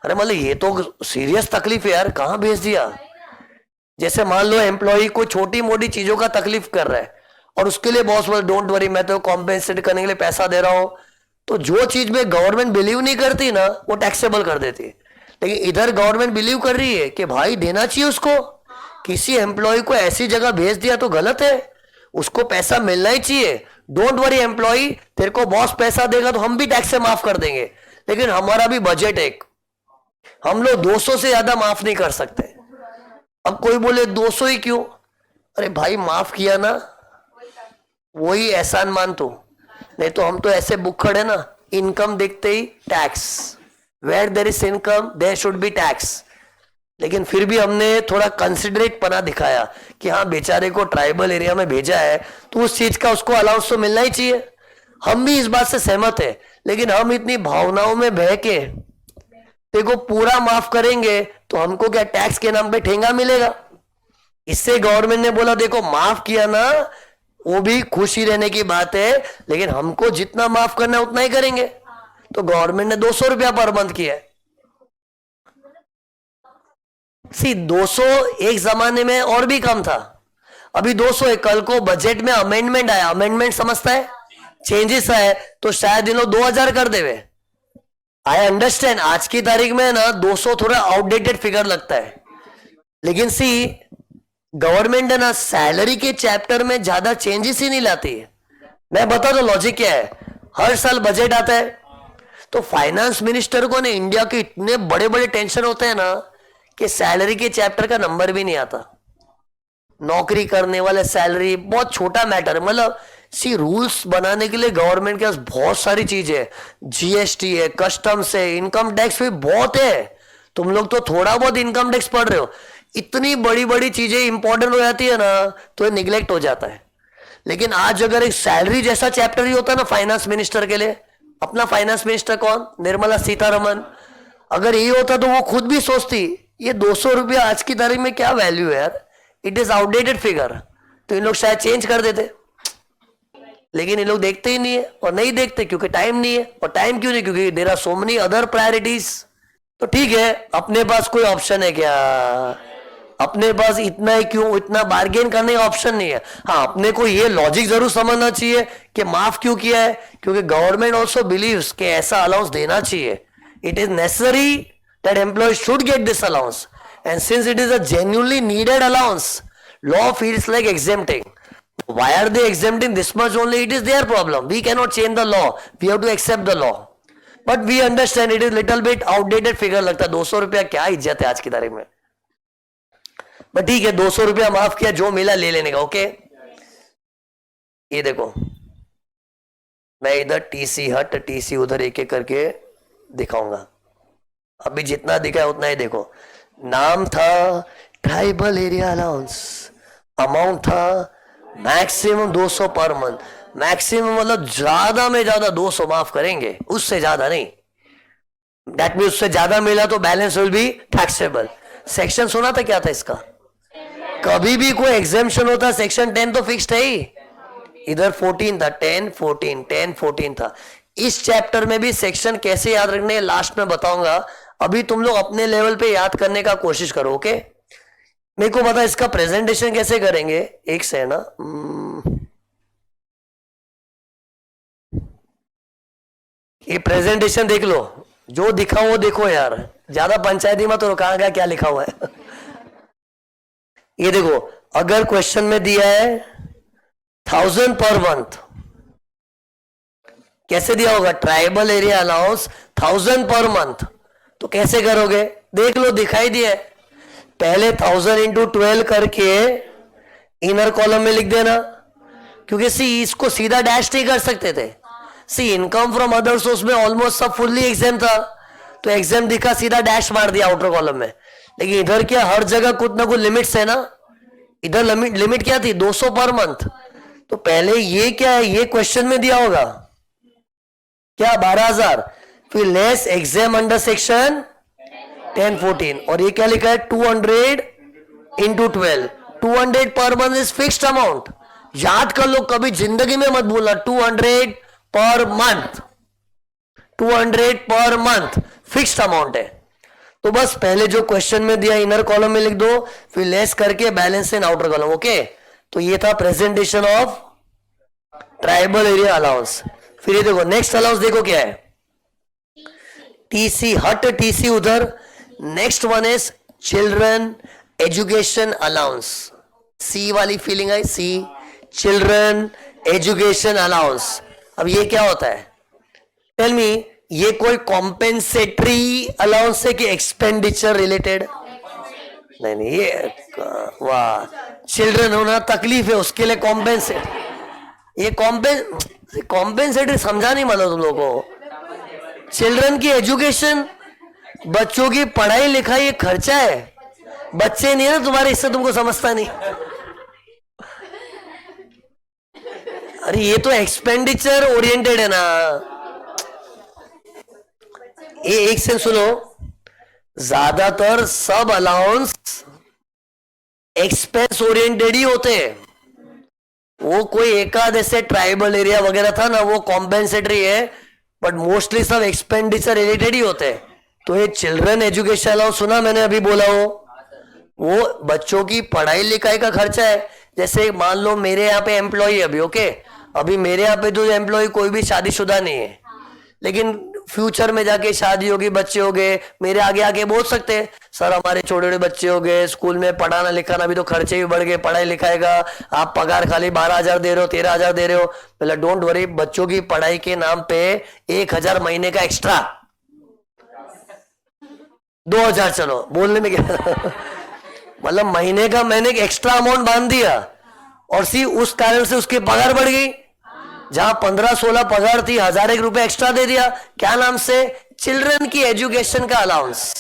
अरे मतलब ये तो सीरियस तकलीफ है यार, कहां भेज दिया। जैसे मान लो एम्प्लॉय को छोटी मोटी चीजों का तकलीफ कर रहा है और उसके लिए बॉस बोले डोंट वरी मैं तो कॉम्पेंसेट करने के लिए पैसा दे रहा हूं, तो जो चीज में गवर्नमेंट बिलीव नहीं करती ना वो टैक्सेबल कर देती है। लेकिन इधर गवर्नमेंट बिलीव कर रही है कि भाई देना चाहिए उसको, किसी एम्प्लॉय को ऐसी जगह भेज दिया तो गलत है, उसको पैसा मिलना ही चाहिए। डोंट वरी एम्प्लॉय, तेरे को बॉस पैसा देगा तो हम भी टैक्स से माफ कर देंगे, लेकिन हमारा भी बजट एक, हम लोग 200 से ज्यादा माफ नहीं कर सकते। अब कोई बोले 200 ही क्यों, अरे भाई माफ किया ना वही एहसान मान, तो नहीं तो हम तो ऐसे बुक्खड़ है ना, इनकम देखते ही tax, where there is income there should be tax. लेकिन फिर भी हमने थोड़ा कंसिडरेट पना दिखाया कि हाँ बेचारे को ट्राइबल एरिया में भेजा है तो उस चीज का उसको अलाउंस तो मिलना ही चाहिए। हम भी इस बात से सहमत है, लेकिन हम इतनी भावनाओं में बह के देखो पूरा माफ करेंगे तो हमको क्या टैक्स के नाम पे ठेंगा मिलेगा? इससे गवर्नमेंट ने बोला देखो माफ किया ना, वो भी खुशी रहने की बात है, लेकिन हमको जितना माफ करना है उतना ही करेंगे। तो गवर्नमेंट ने 200 रुपया पर मंथ किया है। सी 200 एक जमाने में और भी कम था, अभी 200 है। कल को बजट में अमेंडमेंट आया, अमेंडमेंट समझता है, चेंजेस आए तो शायद इन लोग 2000 कर देवे। आई अंडरस्टैंड आज की तारीख में ना 200 थोड़ा आउटडेटेड फिगर लगता है, लेकिन सी गवर्नमेंट है ना सैलरी के चैप्टर में ज्यादा चेंजेस ही नहीं लाती है। मैं बता दो लॉजिक क्या है। हर साल बजट आता है तो फाइनेंस मिनिस्टर को ना इंडिया के इतने बड़े बड़े टेंशन होते हैं ना कि सैलरी के चैप्टर का नंबर भी नहीं आता। नौकरी करने वाले सैलरी बहुत छोटा मैटर है। मतलब सी रूल्स बनाने के लिए गवर्नमेंट के पास बहुत सारी चीजें है, जीएसटी है, कस्टम्स है, इनकम टैक्स भी बहुत है। तुम लोग तो थोड़ा बहुत इनकम टैक्स पढ़ रहे हो, इतनी बड़ी बड़ी चीजें इंपॉर्टेंट हो जाती है ना तो ये निग्लेक्ट हो जाता है। लेकिन आज अगर एक सैलरी जैसा चैप्टर ही होता ना फाइनेंस मिनिस्टर के लिए, अपना फाइनेंस मिनिस्टर कौन, निर्मला सीतारमन, अगर ये होता तो वो खुद भी सोचती ये 200 रुपया आज की तारीख में क्या वैल्यू है यार, इट इज आउटडेटेड फिगर, तो इन लोग शायद चेंज कर देते। लेकिन ये लोग देखते ही नहीं है, और नहीं देखते क्योंकि टाइम नहीं है। और टाइम क्यों नहीं? क्योंकि there are so many other priorities. तो ठीक है, अपने पास कोई ऑप्शन है क्या? अपने पास इतना ही क्यों, इतना बार्गेन करने का ऑप्शन नहीं है। हाँ, अपने को ये लॉजिक जरूर समझना चाहिए कि माफ क्यों किया है, क्योंकि गवर्नमेंट ऑल्सो बिलीव्स कि ऐसा अलाउंस देना चाहिए। It is necessary that employee should get this allowance, and since it is a genuinely needed allowance, law feels like exempting. Why are they exempting this much only? It is their problem. We cannot change the law. We have to accept the law. But we understand it is little bit outdated figure लगता है। 200 रुपया क्या इज्जत है आज की तारीख में। बट ठीक है, 200 रुपया माफ किया, जो मिला ले लेने का। ओके, ये देखो मैं इधर टीसी हट टीसी उधर एक एक करके दिखाऊंगा। अभी जितना दिखा है उतना ही देखो। नाम था ट्राइबल एरिया अलाउंस, अमाउंट था मैक्सिमम 200 पर मंथ। मैक्सिमम मतलब ज्यादा में ज्यादा 200 माफ करेंगे, उससे ज्यादा नहीं। दैट मीन उससे ज्यादा मिला तो balance will be taxable. Section सुना था क्या था इसका? कभी भी कोई एग्जेम्पशन होता सेक्शन 10 तो फिक्स्ड है ही। इधर 14 था, 10 14 10 14 था। इस चैप्टर में भी सेक्शन कैसे याद रखने लास्ट में बताऊंगा। अभी तुम लोग अपने लेवल पे याद करने का कोशिश करो। ओके, मेरे को पता इसका प्रेजेंटेशन कैसे करेंगे। एक से ना ये प्रेजेंटेशन देख लो, जो दिखा वो देखो यार, ज्यादा पंचायती मत तो कहां गया क्या लिखा हुआ है। ये देखो, अगर क्वेश्चन में दिया है 1000 पर मंथ, कैसे दिया होगा? Tribal area allowance 1000 per month, तो कैसे करोगे? देख लो, दिखाई दिया है। पहले 1000 इंटू 12 करके इनर कॉलम में लिख देना, क्योंकि सी इसको सीधा डैश नहीं कर सकते थे। सी इनकम फ्रॉम अदर सोर्स में ऑलमोस्ट सब फुल्ली एग्जाम था, तो एग्जाम दिखा सीधा डैश मार दिया आउटर कॉलम में। लेकिन इधर क्या, हर जगह कुछ ना कुछ लिमिट्स है ना। इधर लिमिट क्या थी? 200 पर मंथ। तो पहले ये क्या है, ये क्वेश्चन में दिया होगा क्या? 12000, फिर लेस एग्जाम अंडर सेक्शन 1014, और ये क्या लिखा है? 200 into 12। 200 per month is fixed amount. याद कर लो, कभी जिंदगी में मत भूलना। 200 per month, 200 per month fixed amount है। तो बस पहले जो क्वेश्चन में दिया इनर कॉलम में लिख दो, फिर लेस करके बैलेंस इन आउटर कॉलम। ओके, तो ये था presentation of tribal area allowance. फिर ये देखो नेक्स्ट अलाउंस, देखो क्या है? टीसी हट टीसी उधर। Next one is children education allowance. See वाली फीलिंग है, सी चिल्ड्रन एजुकेशन अलाउंस। अब ये क्या होता है? टेल मी, ये कोई कॉम्पेंसेटरी अलाउंस है कि एक्सपेंडिचर रिलेटेड? नहीं नहीं, ये वाह, चिल्ड्रन होना तकलीफ है, उसके लिए कॉम्पेंसेट। ये कॉम्पेंसेटरी समझा नहीं मतलब तुम लोगों को। चिल्ड्रन की एजुकेशन, बच्चों की पढ़ाई लिखाई एक खर्चा है। बच्चे नहीं है ना तुम्हारे, इससे तुमको समझता नहीं। अरे ये तो एक्सपेंडिचर ओरिएंटेड है ना। ये एक से सुनो, ज्यादातर सब अलाउंस एक्सपेंस ओरिएंटेड ही होते हैं। वो कोई एकाध ऐसे ट्राइबल एरिया वगैरह था ना, वो कॉम्पेंसेटरी है, बट मोस्टली सब एक्सपेंडिचर रिलेटेड ही होते हैं। तो ये चिल्ड्रन एजुकेशन अलाउंस सुना मैंने अभी बोला, वो बच्चों की पढ़ाई लिखाई का खर्चा है। जैसे मान लो मेरे यहाँ पे एम्प्लॉय अभी, ओके, अभी मेरे यहाँ पे जो एम्प्लॉय कोई भी शादीशुदा नहीं है, लेकिन फ्यूचर में जाके शादी होगी, बच्चे हो गए, मेरे आगे आके बोल सकते हैं सर हमारे छोटे छोटे बच्चे हो गए, स्कूल में पढ़ाना लिखाना भी तो खर्चे भी बढ़ गए, पढ़ाई लिखाई का आप पगार खाली 12,000 दे रहे हो, 13,000 दे रहे हो। पहले डोंट वरी, बच्चों की पढ़ाई के नाम पे 1,000 महीने का एक्स्ट्रा, 2,000 चलो बोलने में क्या मतलब महीने का मैंने एक एक्स्ट्रा अमाउंट बांध दिया, और सी उस कारण से उसकी पगार बढ़ गई। जहां 15-16 पगार थी, 1,001 एक्स्ट्रा दे दिया। क्या नाम से? चिल्ड्रन की एजुकेशन का अलाउंस।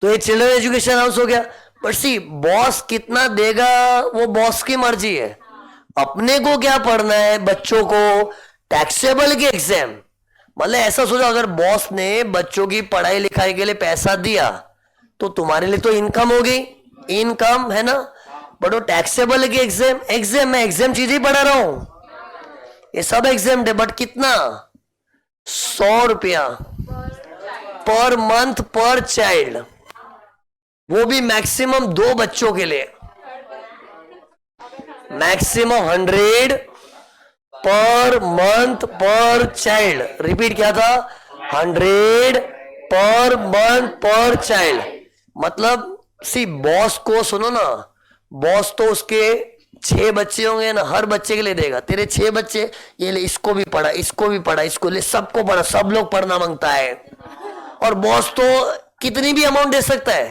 तो ये चिल्ड्रन एजुकेशन अलाउंस हो गया। बट सी बॉस कितना देगा वो बॉस की मर्जी है। अपने को क्या पढ़ना है, बच्चों को टैक्सेबल के एग्जाम, मतलब ऐसा सोचो अगर बॉस ने बच्चों की पढ़ाई लिखाई के लिए पैसा दिया तो तुम्हारे लिए तो इनकम हो गई, इनकम है ना। बट वो टैक्सेबल के एग्जाम, मैं एग्जाम चीज ही पढ़ा रहा हूं, ये सब एग्जाम है, बट कितना? 100 रुपया पर मंथ पर चाइल्ड, वो भी मैक्सिमम 2 बच्चों के लिए, मैक्सिमम 100 पर मंथ पर चाइल्ड। रिपीट क्या था? 100 पर मंथ पर चाइल्ड। मतलब सी बॉस को सुनो ना, बॉस तो उसके 6 बच्चे होंगे ना, हर बच्चे के लिए देगा, तेरे 6 बच्चे, ये ले, इसको भी पढ़ा, इसको भी पढ़ा, इसको ले, सबको पढ़ा, सब लोग पढ़ना मांगता है। और बॉस तो कितनी भी अमाउंट दे सकता है,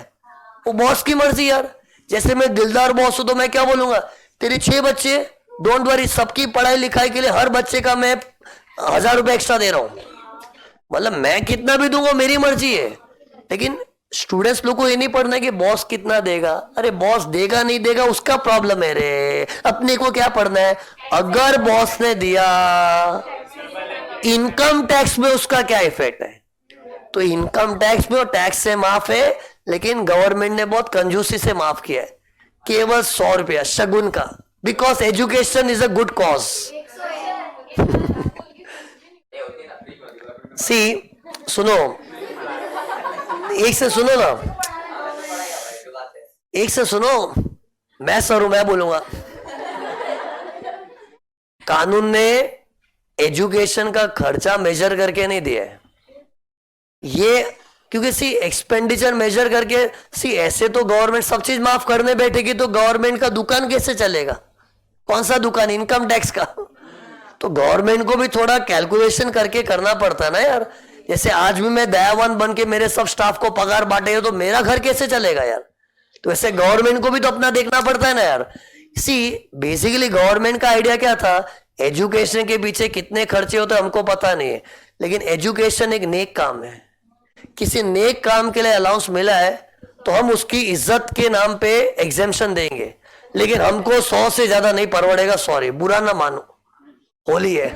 वो बॉस की मर्जी यार। जैसे मैं दिलदार बॉस हूं तो मैं क्या बोलूंगा, तेरे 6 बच्चे, डोंट वरी, सबकी पढ़ाई लिखाई के लिए हर बच्चे का मैं 1,000 रुपए एक्स्ट्रा दे रहा हूं। मतलब मैं कितना भी दूंगा मेरी मर्जी है। लेकिन स्टूडेंट्स लोग को ये नहीं पढ़ना है कि बॉस कितना देगा। अरे बॉस देगा नहीं देगा उसका प्रॉब्लम है रे, अपने को क्या पढ़ना है। अगर बॉस ने दिया, इनकम टैक्स में उसका क्या इफेक्ट है? तो इनकम टैक्स में और टैक्स से माफ है, लेकिन गवर्नमेंट ने बहुत कंजूसी से माफ किया है, केवल 100 रुपया शगुन का, because education is a good cause. See सुनो, एक से सुनो ना, एक से सुनो, मैं सर हूं, मैं बोलूंगा। कानून ने एजुकेशन का खर्चा मेजर करके नहीं दिया है ये, क्योंकि सी एक्सपेंडिचर मेजर करके, सी ऐसे तो गवर्नमेंट सब चीज माफ करने बैठेगी तो गवर्नमेंट का दुकान कैसे चलेगा? कौन सा दुकान? इनकम टैक्स का। तो गवर्नमेंट को भी थोड़ा कैलकुलेशन करके करना पड़ता है ना यार। जैसे आज भी मैं दयावान बन के मेरे सब स्टाफ को पगार बांटेगा तो मेरा घर कैसे चलेगा यार? तो ऐसे गवर्नमेंट को भी तो अपना देखना पड़ता है ना यार। सी बेसिकली गवर्नमेंट का आइडिया क्या था, एजुकेशन के पीछे कितने खर्चे होते हमको पता नहीं है, लेकिन एजुकेशन एक नेक काम है। किसी नेक काम के लिए अलाउंस मिला है तो हम उसकी इज्जत के नाम पे एग्जेम्पशन देंगे, लेकिन हमको 100 से ज्यादा नहीं परवड़ेगा। सॉरी, बुरा ना मानो, होली है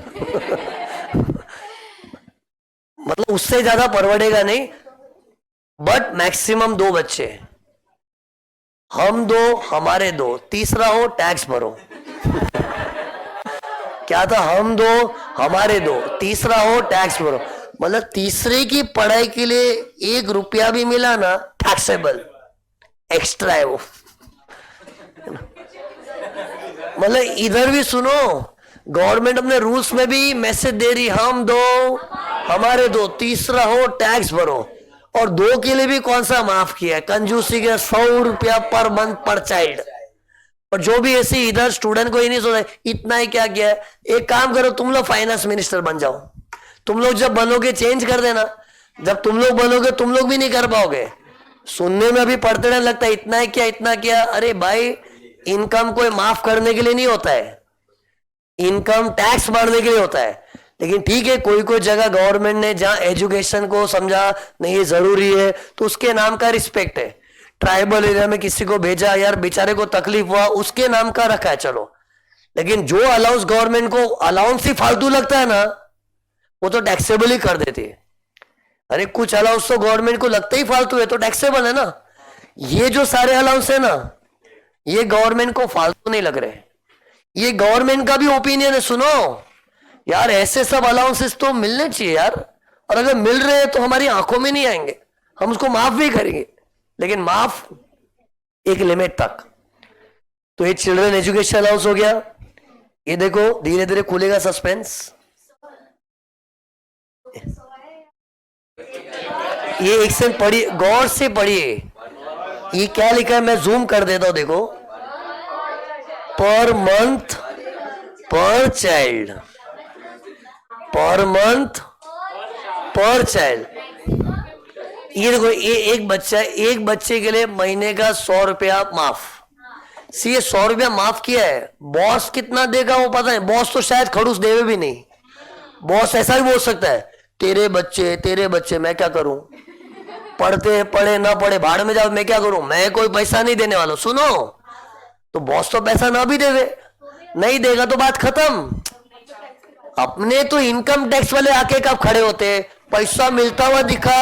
मतलब उससे ज्यादा परवड़ेगा नहीं, बट मैक्सिमम 2 बच्चे, हम 2 हमारे 2, तीसरा हो टैक्स भरो क्या था? हम 2 हमारे 2, तीसरा हो टैक्स भरो। मतलब तीसरे की पढ़ाई के लिए 1 रुपया भी मिला ना, टैक्सेबल एक्स्ट्रा है वो। मतलब इधर भी सुनो, गवर्नमेंट अपने रूल्स में भी मैसेज दे रही, हम 2 हमारे 2, तीसरा हो टैक्स भरो। और 2 के लिए भी कौन सा माफ किया है? कंजूसी के 100 रुपया पर मंथ पर चाइल्ड। और जो भी ऐसी इधर स्टूडेंट को ही नहीं सोचा इतना ही क्या किया है। एक काम करो, तुम लोग फाइनेंस मिनिस्टर बन जाओ, तुम लोग जब बनोगे चेंज कर देना। जब तुम लोग बनोगे तुम लोग भी नहीं कर पाओगे। सुनने में अभी पढ़ते रहने लगता है इतना है क्या, इतना क्या। अरे भाई, इनकम को माफ करने के लिए नहीं होता है, इनकम टैक्स बढ़ने के लिए होता है। लेकिन ठीक है, कोई कोई जगह गवर्नमेंट ने जहां एजुकेशन को समझा नहीं ये जरूरी है तो उसके नाम का रिस्पेक्ट है। ट्राइबल एरिया में किसी को भेजा, यार बेचारे को तकलीफ हुआ, उसके नाम का रखा है, चलो। लेकिन जो अलाउंस गवर्नमेंट को अलाउंस ही फालतू लगता है ना, वो तो टैक्सेबल ही कर देती है। अरे कुछ अलाउंस तो गवर्नमेंट को लगता ही फालतू है तो टैक्सेबल है ना। ये जो सारे अलाउंस है ना, ये गवर्नमेंट को फालतू नहीं लग रहे। ये गवर्नमेंट का भी ओपिनियन है, सुनो यार, ऐसे सब अलाउंसेस तो मिलने चाहिए यार। और अगर मिल रहे हैं तो हमारी आंखों में नहीं आएंगे, हम उसको माफ भी करेंगे, लेकिन माफ एक लिमिट तक। तो ये चिल्ड्रन एजुकेशन अलाउंस हो गया। ये देखो धीरे धीरे खुलेगा सस्पेंस। ये एक सेकंड पढ़िए, गौर से पढ़िए, ये क्या लिखा है, मैं जूम कर देता हूं, देखो। पर मंथ पर चाइल्ड, पर मंथ पर चाइल्ड। ये देखो, ये एक बच्चे के लिए महीने का 100 रुपया माफ। सी ये 100 रुपया माफ किया है, बॉस कितना देगा वो पता है? बॉस तो शायद खड़ूस देवे भी नहीं। बॉस ऐसा भी बोल सकता है, तेरे बच्चे मैं क्या करूं, पढ़ते पढ़े ना पढ़े भाड़ में जाओ, मैं क्या करूं, मैं कोई पैसा नहीं देने वाला। सुनो, तो बॉस तो पैसा ना भी देवे, नहीं देगा तो बात खत्म। अपने तो इनकम टैक्स वाले आके कब खड़े होते, पैसा मिलता हुआ दिखा,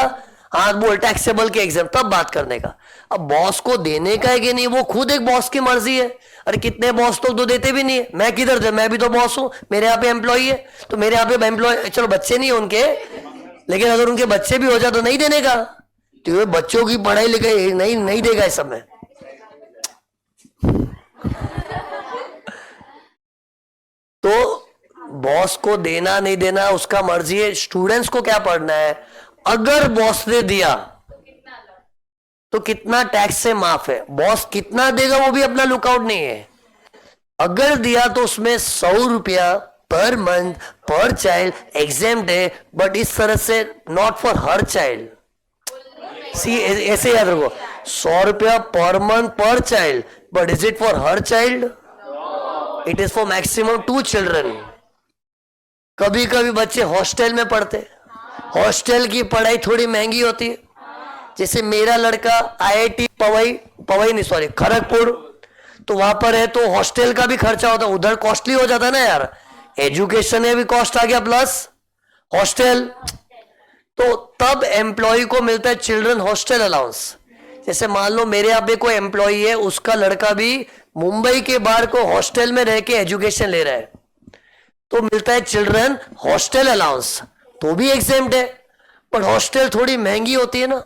हाथ बोल टैक्सेबल के एग्जाम, तब बात करने का। अब बॉस को देने का है कि नहीं, वो खुद एक बॉस की मर्जी है। अरे कितने बॉस तो देते भी नहीं है, मैं किधर दे, मैं भी तो बॉस हूं, मेरे यहाँ पे एम्प्लॉय है, तो मेरे यहाँ पे एम्प्लॉय, चलो बच्चे नहीं है उनके, लेकिन अगर उनके बच्चे भी हो जाए तो नहीं देने का। तो ये बच्चों की पढ़ाई लिखाई नहीं देगा इस समय। तो बॉस को देना नहीं देना उसका मर्जी है, स्टूडेंट्स को क्या पढ़ना है। अगर बॉस ने दिया तो कितना टैक्स से माफ है, बॉस कितना देगा वो भी अपना लुकआउट नहीं है। अगर दिया तो उसमें 100 रुपया पर मंथ पर चाइल्ड एग्जाम्प्ट है, बट इस तरह से नॉट फॉर हर चाइल्ड। सी ऐसे याद रखो, 100 रुपया पर month per child, but is it for हर child? It is for maximum 2 children. कभी कभी बच्चे हॉस्टल में पढ़ते, हॉस्टल की पढ़ाई थोड़ी महंगी होती है। जैसे मेरा लड़का आईआईटी पवई नहीं सॉरी खड़गपुर, तो वहां पर है, तो हॉस्टल का भी खर्चा होता है, उधर कॉस्टली हो जाता है ना यार। एजुकेशन में भी कॉस्ट आ गया प्लस हॉस्टल, तो तब एम्प्लॉय को मिलता है चिल्ड्रन हॉस्टल अलाउंस। जैसे मान लो मेरे यहाँ पे कोई एम्प्लॉय है, उसका लड़का भी मुंबई के बाहर को हॉस्टल में रह के एजुकेशन ले रहा है, तो मिलता है चिल्ड्रन हॉस्टल अलाउंस, तो भी एग्जेम्प्ट है। पर हॉस्टल थोड़ी महंगी होती है ना,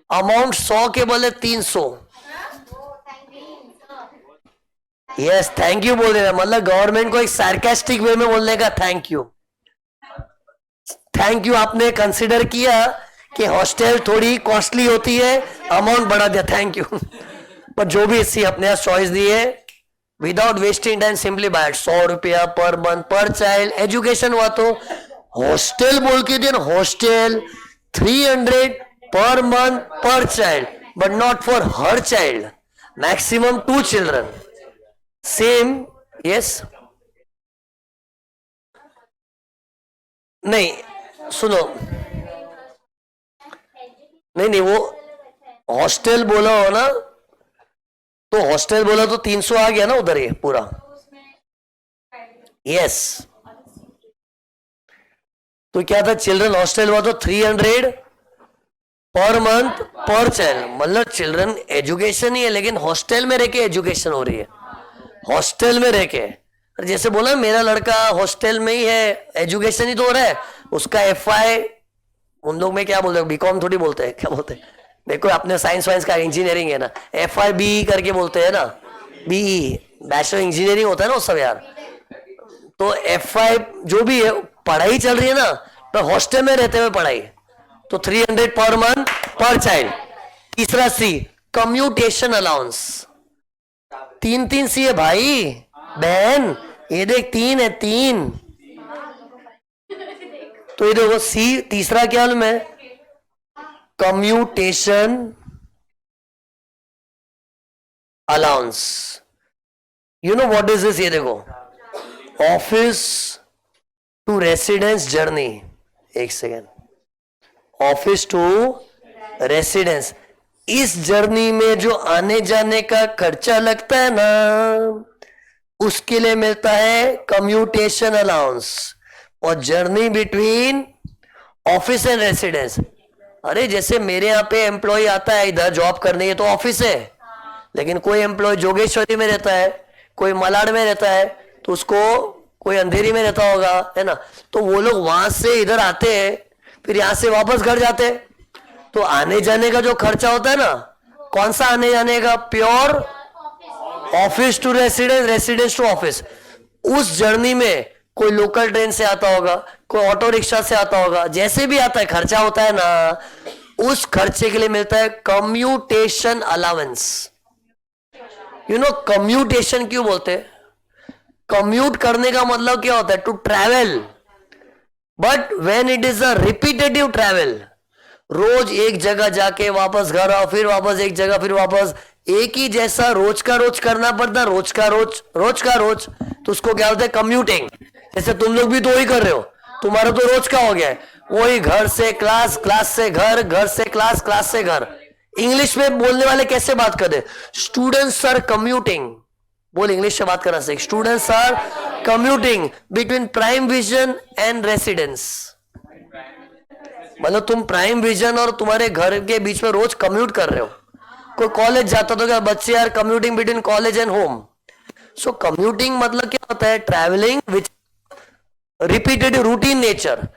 अमाउंट 100 के बदले 300। यस, थैंक यू बोल देना, मतलब गवर्नमेंट को एक सार्केस्टिक वे में बोलने का थैंक यू। थैंक यू, आपने कंसिडर किया कि हॉस्टल थोड़ी कॉस्टली होती है, अमाउंट बढ़ा दिया, थैंक यू। पर जो भी इसी अपने चॉइस दी है, without wasting time simply by 100 रुपया पर मंथ पर चाइल्ड। एजुकेशन हुआ तो हॉस्टल बोल के दिया, hostel 300 per month per child, but not for हर child, maximum 2 children. Same, yes नहीं सुनो, नहीं वो हॉस्टल बोला हो ना, तो हॉस्टल बोला तो 300 आ गया ना उधर ये पूरा। यस, तो क्या था, चिल्ड्रन हॉस्टल हुआ तो 300 पर मंथ पर चाइल्ड, मतलब चिल्ड्रन एजुकेशन ही है लेकिन हॉस्टल में रह के एजुकेशन हो रही है, हॉस्टल में रह के। जैसे बोला मेरा लड़का हॉस्टल में ही है, एजुकेशन ही तो हो रहा है, उसका एफआई, उन लोग में क्या बोलते हैं, बीकॉम थोड़ी बोलते हैं, क्या बोलते हैं, देखो अपने साइंस वाइंस का इंजीनियरिंग है ना, एफआई बी करके बोलते हैं ना, बीई बैचलर इंजीनियरिंग होता है ना वो सब यार। तो एफआई जो भी है पढ़ाई चल रही है ना, तो हॉस्टल में रहते हुए पढ़ाई, तो 300 पर मंथ पर चाइल्ड। तीसरा सी, कम्यूटेशन अलाउंस। 3 सी है भाई बहन, ये देख 3 है, 3। तो ये देखो सी, तीसरा क्या मालूम है, commutation allowance. You know what is this, ये देखो ऑफिस टू रेसिडेंस जर्नी, एक सेकेंड, ऑफिस टू रेसिडेंस, इस जर्नी में जो आने जाने का खर्चा लगता है ना, उसके लिए मिलता है कम्यूटेशन अलाउंस। और journey between office and residence, अरे जैसे मेरे यहाँ पे एम्प्लॉय आता है इधर जॉब करने, ये तो ऑफिस है, लेकिन कोई एम्प्लॉय जोगेश्वरी में रहता है, कोई मलाड में रहता है, तो उसको कोई अंधेरी में रहता होगा, है ना, तो वो लोग वहां से इधर आते हैं, फिर यहां से वापस घर जाते हैं, तो आने जाने का जो खर्चा होता है ना, कौन सा आने जाने का, pure office to residence, residence to office, उस जर्नी में कोई लोकल ट्रेन से आता होगा, कोई ऑटो रिक्शा से आता होगा, जैसे भी आता है खर्चा होता है ना, उस खर्चे के लिए मिलता है commutation allowance. You know commutation क्यों बोलते हैं? कम्यूट करने का मतलब क्या होता है? To travel, but when it is a repetitive travel, रोज एक जगह जाके वापस घर आओ, फिर वापस एक जगह, फिर वापस, एक ही जैसा रोज का रोज करना पड़ता, रोज का रोज, रोज का रोज, तो उसको क्या बोलते हैं? कम्यूटिंग। जैसे तुम लोग भी तो वही कर रहे हो, तुम्हारा तो रोज का हो गया है, वही घर से क्लास, क्लास से घर, घर से क्लास, क्लास से घर। इंग्लिश में बोलने वाले कैसे बात करते? स्टूडेंट्स आर कम्यूटिंग, बोल इंग्लिश से बात करना सीख, students are commuting between prime vision and residence. मतलब तुम प्राइम विजन और तुम्हारे घर के बीच में रोज कम्यूट कर रहे हो। कोई कॉलेज जाता तो क्या बच्चे यार commuting between college and home. So commuting मतलब क्या होता है? Travelling which repeated routine nature.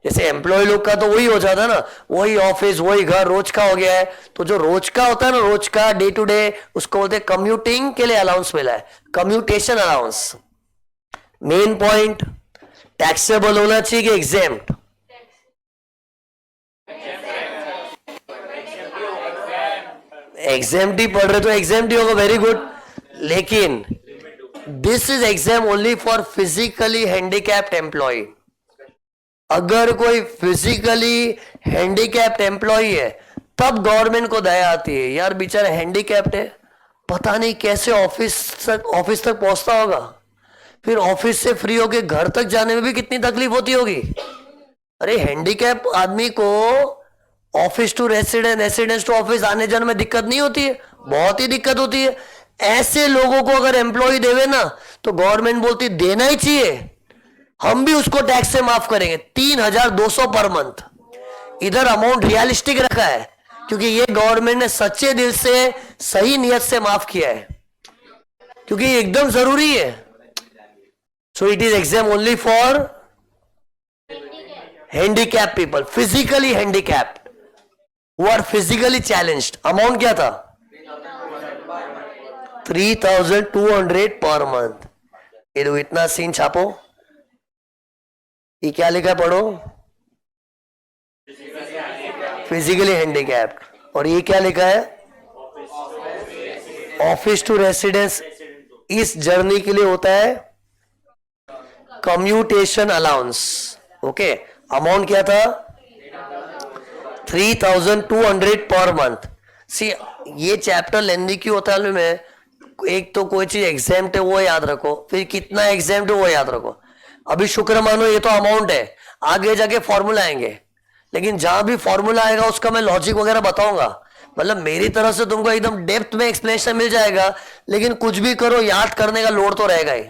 जैसे एम्प्लॉय लोग का तो वही हो जाता है ना, वही ऑफिस, वही घर, रोज का हो गया है। तो जो रोज का होता है ना, रोज का डे टू डे, उसको बोलते हैं कम्यूटिंग के लिए अलाउंस मिला है, commutation allowance. Main point, taxable होना चाहिए कि एग्जेम्प्ट? एग्जेम्प्ट ही पढ़ रहे तो एग्जेम्प्ट ही होगा, वेरी गुड। लेकिन this is exempt only for physically handicapped employee. अगर कोई फिजिकली हैंडीकैप्ड एम्प्लॉय है तब गवर्नमेंट को दया आती है, यार बेचारा हैंडीकैप्ड है, पता नहीं कैसे ऑफिस तक पहुंचता होगा, फिर ऑफिस से फ्री होके घर तक जाने में भी कितनी तकलीफ होती होगी। अरे हैंडीकैप आदमी को office to residence, residence to office आने जाने में दिक्कत नहीं होती है? बहुत ही दिक्कत होती है। ऐसे लोगों को अगर एम्प्लॉय देवे ना, तो गवर्नमेंट बोलती देना ही चाहिए, हम भी उसको टैक्स से माफ करेंगे, 3,200 पर मंथ। इधर अमाउंट रियलिस्टिक रखा है क्योंकि ये गवर्नमेंट ने सच्चे दिल से, सही नियत से माफ किया है, क्योंकि ये एकदम जरूरी है। So it is exempt only for handicap people, physically handicapped, who are physically challenged. Amount क्या था? 3,200 पर मंथ। ये दो इतना सीन छापो, ये क्या लिखा है पढ़ो? Physically handicapped. और ये क्या लिखा है? Office to residence. इस जर्नी के लिए होता है कम्यूटेशन अलाउंस। ओके, अमाउंट क्या था? 3,200 पर मंथ। सी, ये चैप्टर लेंदी क्यों होता है में? एक तो कोई चीज एग्जाम्प्ट है वो याद रखो, फिर कितना एग्जाम्प्ट है वो याद रखो। अभी शुक्र मानो ये तो अमाउंट है, आगे जाके फॉर्मूला आएंगे, लेकिन जहां भी फॉर्मूला आएगा उसका मैं लॉजिक वगैरह बताऊंगा। मतलब मेरी तरफ से तुमको एकदम डेप्थ में एक्सप्लेनेशन मिल जाएगा, लेकिन कुछ भी करो याद करने का लोड तो रहेगा ही।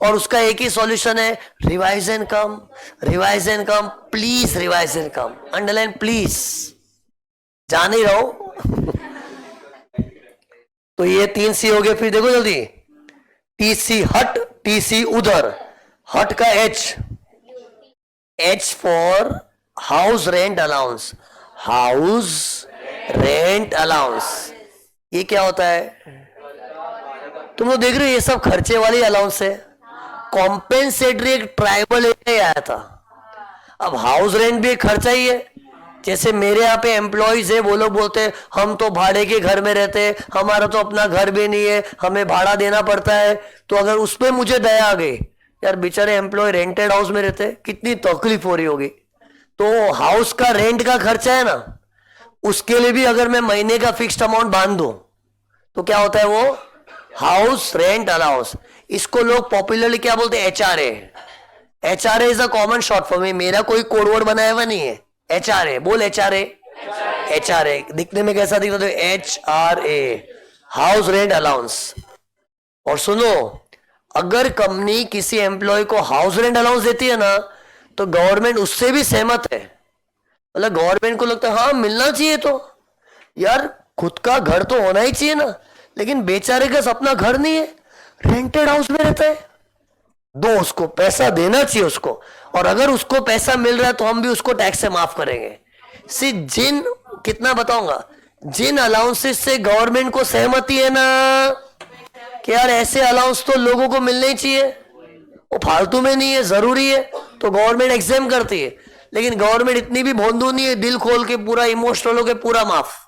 और उसका एक ही सॉल्यूशन है, revise and come, revise and come, please revise and come, underline please, जान ही रहो। तो ये 3 सी हो गए। फिर देखो जल्दी, टीसी हट, टीसी उधर, हट का H for house rent allowance, house rent allowance. ये क्या होता है? तुम लोग देख रहे हो ये सब खर्चे वाली अलाउंस है। कॉम्पेंसेटरी एक ट्राइबल एरिया आया था, अब हाउस रेंट भी एक खर्चा ही है। जैसे मेरे यहाँ पे एम्प्लॉयज है, वो लोग बोलते हैं हम तो भाड़े के घर में रहते हैं, हमारा तो अपना घर भी नहीं है, हमें भाड़ा देना पड़ता है। तो अगर उसमें मुझे दया आ गई, यार बेचारे एम्प्लॉय रेंटेड हाउस में रहते, कितनी तकलीफ हो रही होगी। तो हाउस का रेंट का खर्चा है ना, उसके लिए भी अगर मैं महीने का फिक्स्ड अमाउंट बांध दूं तो क्या होता है? वो हाउस रेंट अलाउंस। इसको लोग पॉपुलरली क्या बोलते हैं? HRA, HRA is a common short form, मेरा कोई कोड वर्ड बनाया हुआ नहीं है। HRA बोल, HRA। HRA दिखने में कैसा दिखता है? HRA, house rent allowance. और सुनो, अगर कंपनी किसी एम्प्लॉय को हाउस रेंट अलाउंस देती है ना, तो गवर्नमेंट उससे भी सहमत है। मतलब गवर्नमेंट को लगता है हाँ मिलना चाहिए, तो यार खुद का घर तो होना ही चाहिए ना। लेकिन बेचारे का अपना घर नहीं है, रेंटेड हाउस में रहता है, दो उसको पैसा देना चाहिए उसको। और अगर उसको पैसा मिल रहा है तो हम भी उसको टैक्स से माफ करेंगे। जिन कितना बताऊंगा, जिन अलाउंसेस से गवर्नमेंट को सहमति है ना कि यार ऐसे अलाउंस तो लोगों को मिलने ही चाहिए, वो फालतू में नहीं है, जरूरी है, तो गवर्नमेंट एग्जाम करती है। लेकिन गवर्नमेंट इतनी भी भोंदू नहीं है, दिल खोल के पूरा इमोशनल होके पूरा माफ।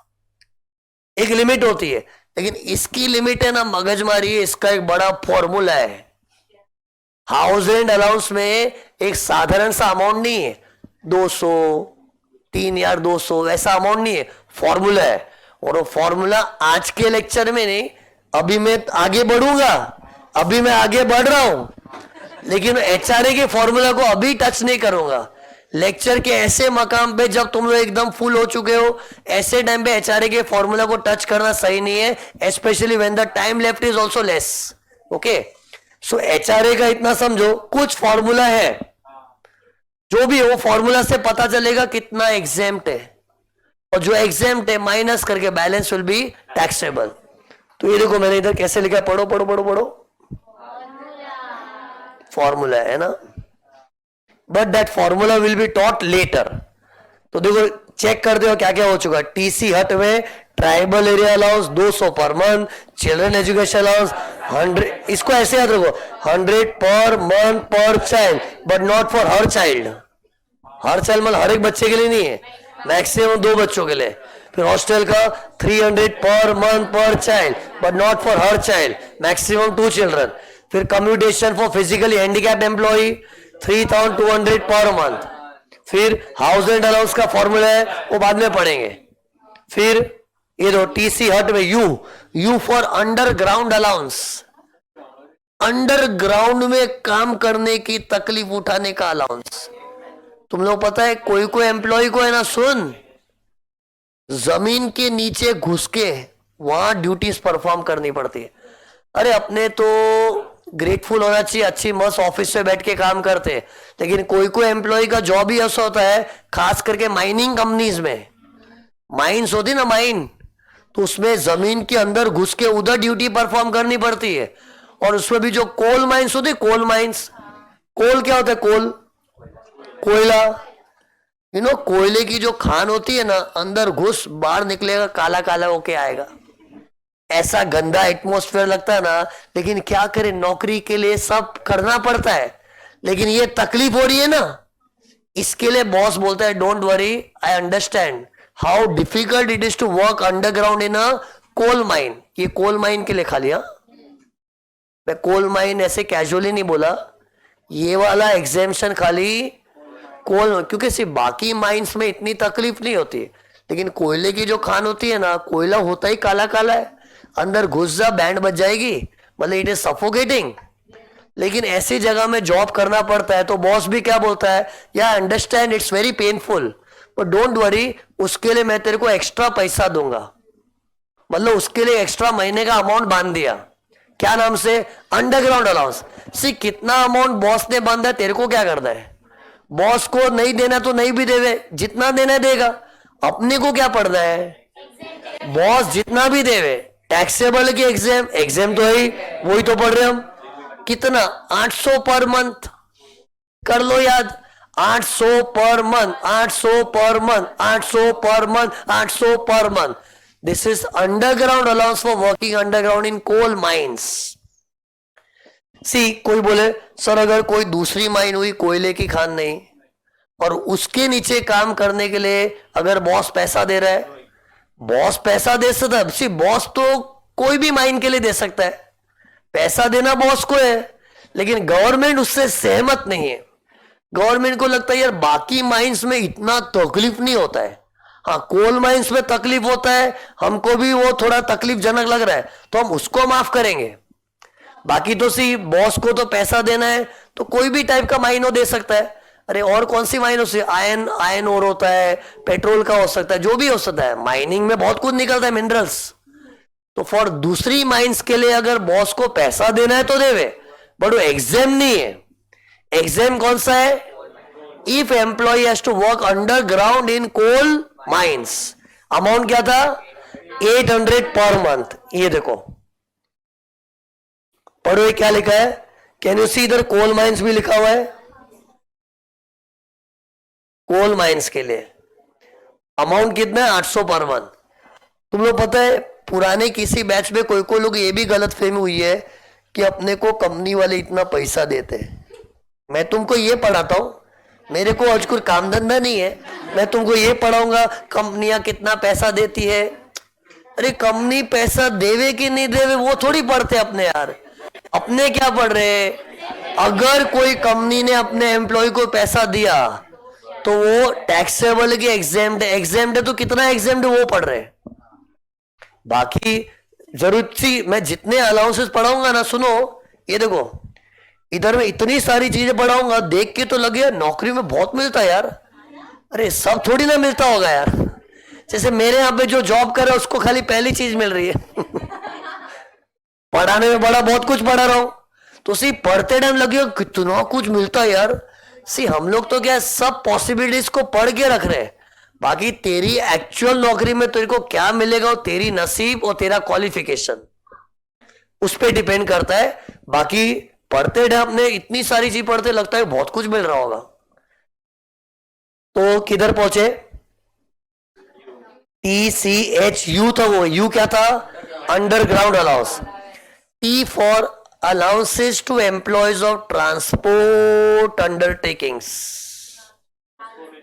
एक लिमिट होती है, लेकिन इसकी लिमिट है ना मगजमारी है। इसका एक बड़ा फॉर्मूला है। हाउस रेंट अलाउंस में एक साधारण सा अमाउंट नहीं है, 200 3,200 ऐसा अमाउंट नहीं है, फॉर्मूला है। और वो फॉर्मूला आज के लेक्चर में नहीं, अभी मैं आगे बढ़ूंगा, अभी मैं आगे बढ़ रहा हूं, लेकिन HRA के फॉर्मूला को अभी टच नहीं करूंगा। लेक्चर के ऐसे मकाम पे जब तुम लोग एकदम फुल हो चुके हो, ऐसे टाइम पे HRA के फॉर्मूला को टच करना सही नहीं है, specially when the time left is also less. Okay, so HRA का इतना समझो, कुछ फॉर्मूला है, जो भी हो फॉर्मूला से पता चलेगा कितना एग्जेम्प्ट है, और जो एग्जेम्प्ट है माइनस करके बैलेंस विल बी टैक्सेबल। तो ये देखो मैंने इधर कैसे लिखा है, पढ़ो पढ़ो पढ़ो पढ़ो, फॉर्मूला है ना, but that formula will be taught later. तो देखो चेक कर दो क्या क्या हो चुका है। TC हट में tribal area allowance 200 per month, children education allowance 100, इसको ऐसे याद रखो, 100 पर month per child, but not for हर चाइल्ड। हर चाइल्ड मतलब हर एक बच्चे के लिए नहीं है, मैक्सिमम 2 बच्चों के लिए। फिर हॉस्टल का 300 per month per child, but not for हर चाइल्ड, मैक्सिमम 2 चिल्ड्रन। फिर commutation for physically handicapped employ 3,200 per month. फिर हाउस रेंट अलाउंस का फॉर्मूला है, वो बाद में पढ़ेंगे। फिर ये दो TC हट में you for underground allowance, underground में काम करने की तकलीफ उठाने का अलाउंस। तुम लोग पता है कोई कोई एम्प्लॉय को है ना, सुन, जमीन के नीचे घुस के वहां ड्यूटीज परफॉर्म करनी पड़ती है। अरे अपने तो ग्रेटफुल होना चाहिए, अच्छी मस्त ऑफिस में बैठ के काम करते हैं, लेकिन कोई कोई एम्प्लॉय का जॉब ही ऐसा होता है, खास करके माइनिंग कंपनीज में, माइंस होती ना माइन, तो उसमें जमीन के अंदर घुस के उधर ड्यूटी परफॉर्म करनी पड़ती है। और उसमें भी जो कोल माइंस होती है, कोल माइंस, कोल क्या होता है? कोल, कोयला, कोयले की जो खान होती है ना, अंदर घुस बाहर निकलेगा, काला काला होके आएगा, ऐसा गंदा एटमॉस्फेयर लगता है ना। लेकिन क्या करें, नौकरी के लिए सब करना पड़ता है, लेकिन ये तकलीफ हो रही है ना, इसके लिए बॉस बोलता है don't worry, I understand how difficult it is to work underground in a coal mine. ये कोल माइन के लिए खाली, मैं कोल माइन ऐसे कैजुअली नहीं बोला, ये वाला एग्जेम्पशन खाली कोल, क्योंकि सिर्फ बाकी माइंस में इतनी तकलीफ नहीं होती, लेकिन कोयले की जो खान होती है ना, कोयला होता ही काला काला है, अंदर घुस जा बैंड बज जाएगी, मतलब इट इज सफोकेटिंग। लेकिन ऐसी जगह में जॉब करना पड़ता है, तो बॉस भी क्या बोलता है, या understand it's very painful, but don't worry, उसके लिए मैं तेरे को एक्स्ट्रा पैसा दूंगा। मतलब उसके लिए एक्स्ट्रा महीने का अमाउंट बांध दिया, क्या नाम से? Underground allowance. सी कितना अमाउंट बॉस ने बांधा है, तेरे को क्या करना है? बॉस को नहीं देना तो नहीं भी देवे, जितना देना देगा, अपने को क्या पड़ना है? बॉस जितना भी देवे, टैक्सेबल की एग्जाम तो है, वही तो पढ़ रहे हम। कितना? 800 पर मंथ, कर लो याद, 800 per month, 800 per month, 800 per month, 800 per month. This is underground allowance for working underground in coal mines. See कोई बोले सर अगर कोई दूसरी माइन हुई, कोयले की खान नहीं, और उसके नीचे काम करने के लिए अगर बॉस पैसा दे रहा है, बॉस पैसा दे सकता है, सी बॉस तो कोई भी माइन के लिए दे सकता है, पैसा देना बॉस को है, लेकिन गवर्नमेंट उससे सहमत नहीं है। गवर्नमेंट को लगता है यार बाकी माइंस में इतना तकलीफ नहीं होता है, हाँ कोल माइंस में तकलीफ होता है, हमको भी वो थोड़ा तकलीफजनक लग रहा है, तो हम उसको माफ करेंगे। बाकी तो सी बॉस को तो पैसा देना है, तो कोई भी टाइप का माइन दे सकता है। अरे और कौन सी माइन हो सकती है? आयन और होता है, पेट्रोल का हो सकता है, जो भी हो सकता है। माइनिंग में बहुत कुछ निकलता है, मिनरल्स। तो फॉर दूसरी माइंस के लिए अगर बॉस को पैसा देना है तो देवे, बट वो एग्जाम नहीं है। एग्जाम कौन सा है? If employee has to work underground in coal mines, amount क्या था? 800 पर मंथ। ये देखो, पढ़ो ये क्या लिखा है। Can you see? इधर कोल माइंस भी लिखा हुआ है। कोल माइंस के लिए अमाउंट कितना है? 800 पर मंथ। तुम लोग पता है पुराने किसी बैच में कोई लोग ये भी गलत फहमी हुई है कि अपने को कंपनी वाले इतना पैसा देते हैं। मैं तुमको ये पढ़ाता हूं, मेरे को आज कोई काम धंधा नहीं है, मैं तुमको ये पढ़ाऊंगा कंपनियां कितना पैसा देती है। अरे कंपनी पैसा देवे कि नहीं देवे वो थोड़ी पढ़ते अपने यार। अपने क्या पढ़ रहे? अगर कोई कंपनी ने अपने एम्प्लॉय को पैसा दिया तो वो टैक्सेबल की एग्जाम्ड है। एग्जाम्ड है तो कितना एग्जाम्ड है वो पढ़ रहे। बाकी जरूरत सी मैं जितने अलाउंसेस पढ़ाऊंगा ना, सुनो ये देखो, इधर में इतनी सारी चीजें पढ़ाऊंगा, देख के तो लगे नौकरी में बहुत मिलता है यार। अरे सब थोड़ी ना मिलता होगा यार। जैसे मेरे यहाँ पे जो जॉब कर रहा है उसको खाली पहली चीज मिल रही है। पढ़ाने में बड़ा बहुत कुछ पढ़ा रहा हूं, तो सी पढ़ते टाइम लगे कितना कुछ मिलता है यार। सी हम लोग तो क्या सब पॉसिबिलिटीज को पढ़ के रख रहे हैं, बाकी तेरी एक्चुअल नौकरी में तेरे को क्या मिलेगा वो तेरी नसीब और तेरा क्वालिफिकेशन उस पर डिपेंड करता है। बाकी पढ़ते टाइम अपने इतनी सारी चीज पढ़ते लगता है बहुत कुछ मिल रहा होगा। तो किधर पहुंचे? TCHU था वो। यू क्या था? Underground allowance. T for allowances to employees of transport undertakings.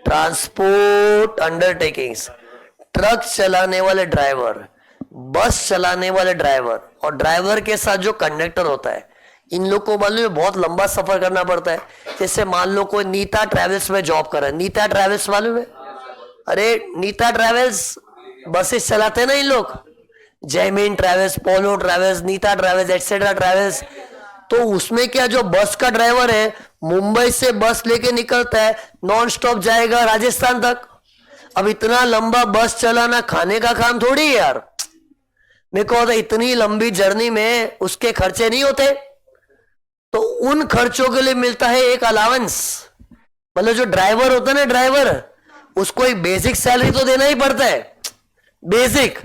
Transport undertakings, truck चलाने वाले ड्राइवर, बस चलाने वाले ड्राइवर और ड्राइवर के साथ जो कंडक्टर होता है, इन लोग को मालूम है बहुत लंबा सफर करना पड़ता है। जैसे मान लो कोई नीता ट्रेवल्स में जॉब कर रहा है। नीता ट्रेवल्स मालूम है? अरे नीता ट्रेवल्स बसेस चलाते हैं ना इन लोग, Jaimin travels, Polo travels, Neeta travels, etcetera travels. तो उसमें क्या जो बस का ड्राइवर है मुंबई से बस लेके निकलता है, नॉन स्टॉप जाएगा राजस्थान तक। अब इतना लंबा बस चलाना खाने का काम थोड़ी है यार। मेरे को होता इतनी लंबी जर्नी में उसके खर्चे नहीं होते, तो उन खर्चों के लिए मिलता है एक अलावेंस। मतलब जो ड्राइवर होता है ना, ड्राइवर उसको एक बेसिक सैलरी तो देना ही पड़ता है, बेसिक।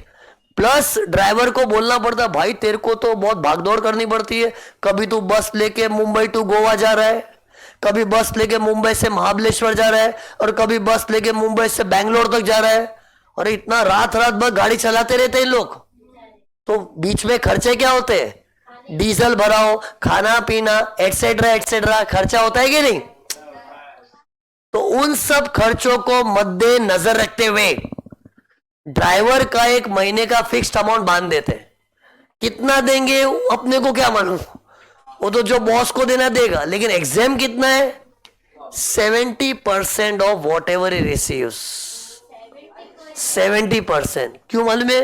प्लस ड्राइवर को बोलना पड़ता है भाई तेरे को तो बहुत भागदौड़ करनी पड़ती है। कभी तू बस लेके मुंबई टू गोवा जा रहा है, कभी बस लेके मुंबई से महाबलेश्वर जा रहा है, और कभी बस लेके मुंबई से बैंगलोर तक जा रहा है। और इतना रात रात भर गाड़ी चलाते रहते हैं लोग। तो बीच में खर्चे क्या होते हैं? डीजल भराओ, खाना पीना, एटसेट्रा एटसेट्रा, खर्चा होता है कि नहीं? तो उन सब खर्चों को मद्देनजर रखते हुए ड्राइवर का एक महीने का फिक्स्ड अमाउंट बांध देते हैं। कितना देंगे अपने को क्या मालूम, वो तो जो बॉस को देना देगा। लेकिन एग्जाम कितना है? 70% of what ever he receives. 70%। क्यों मालूम है?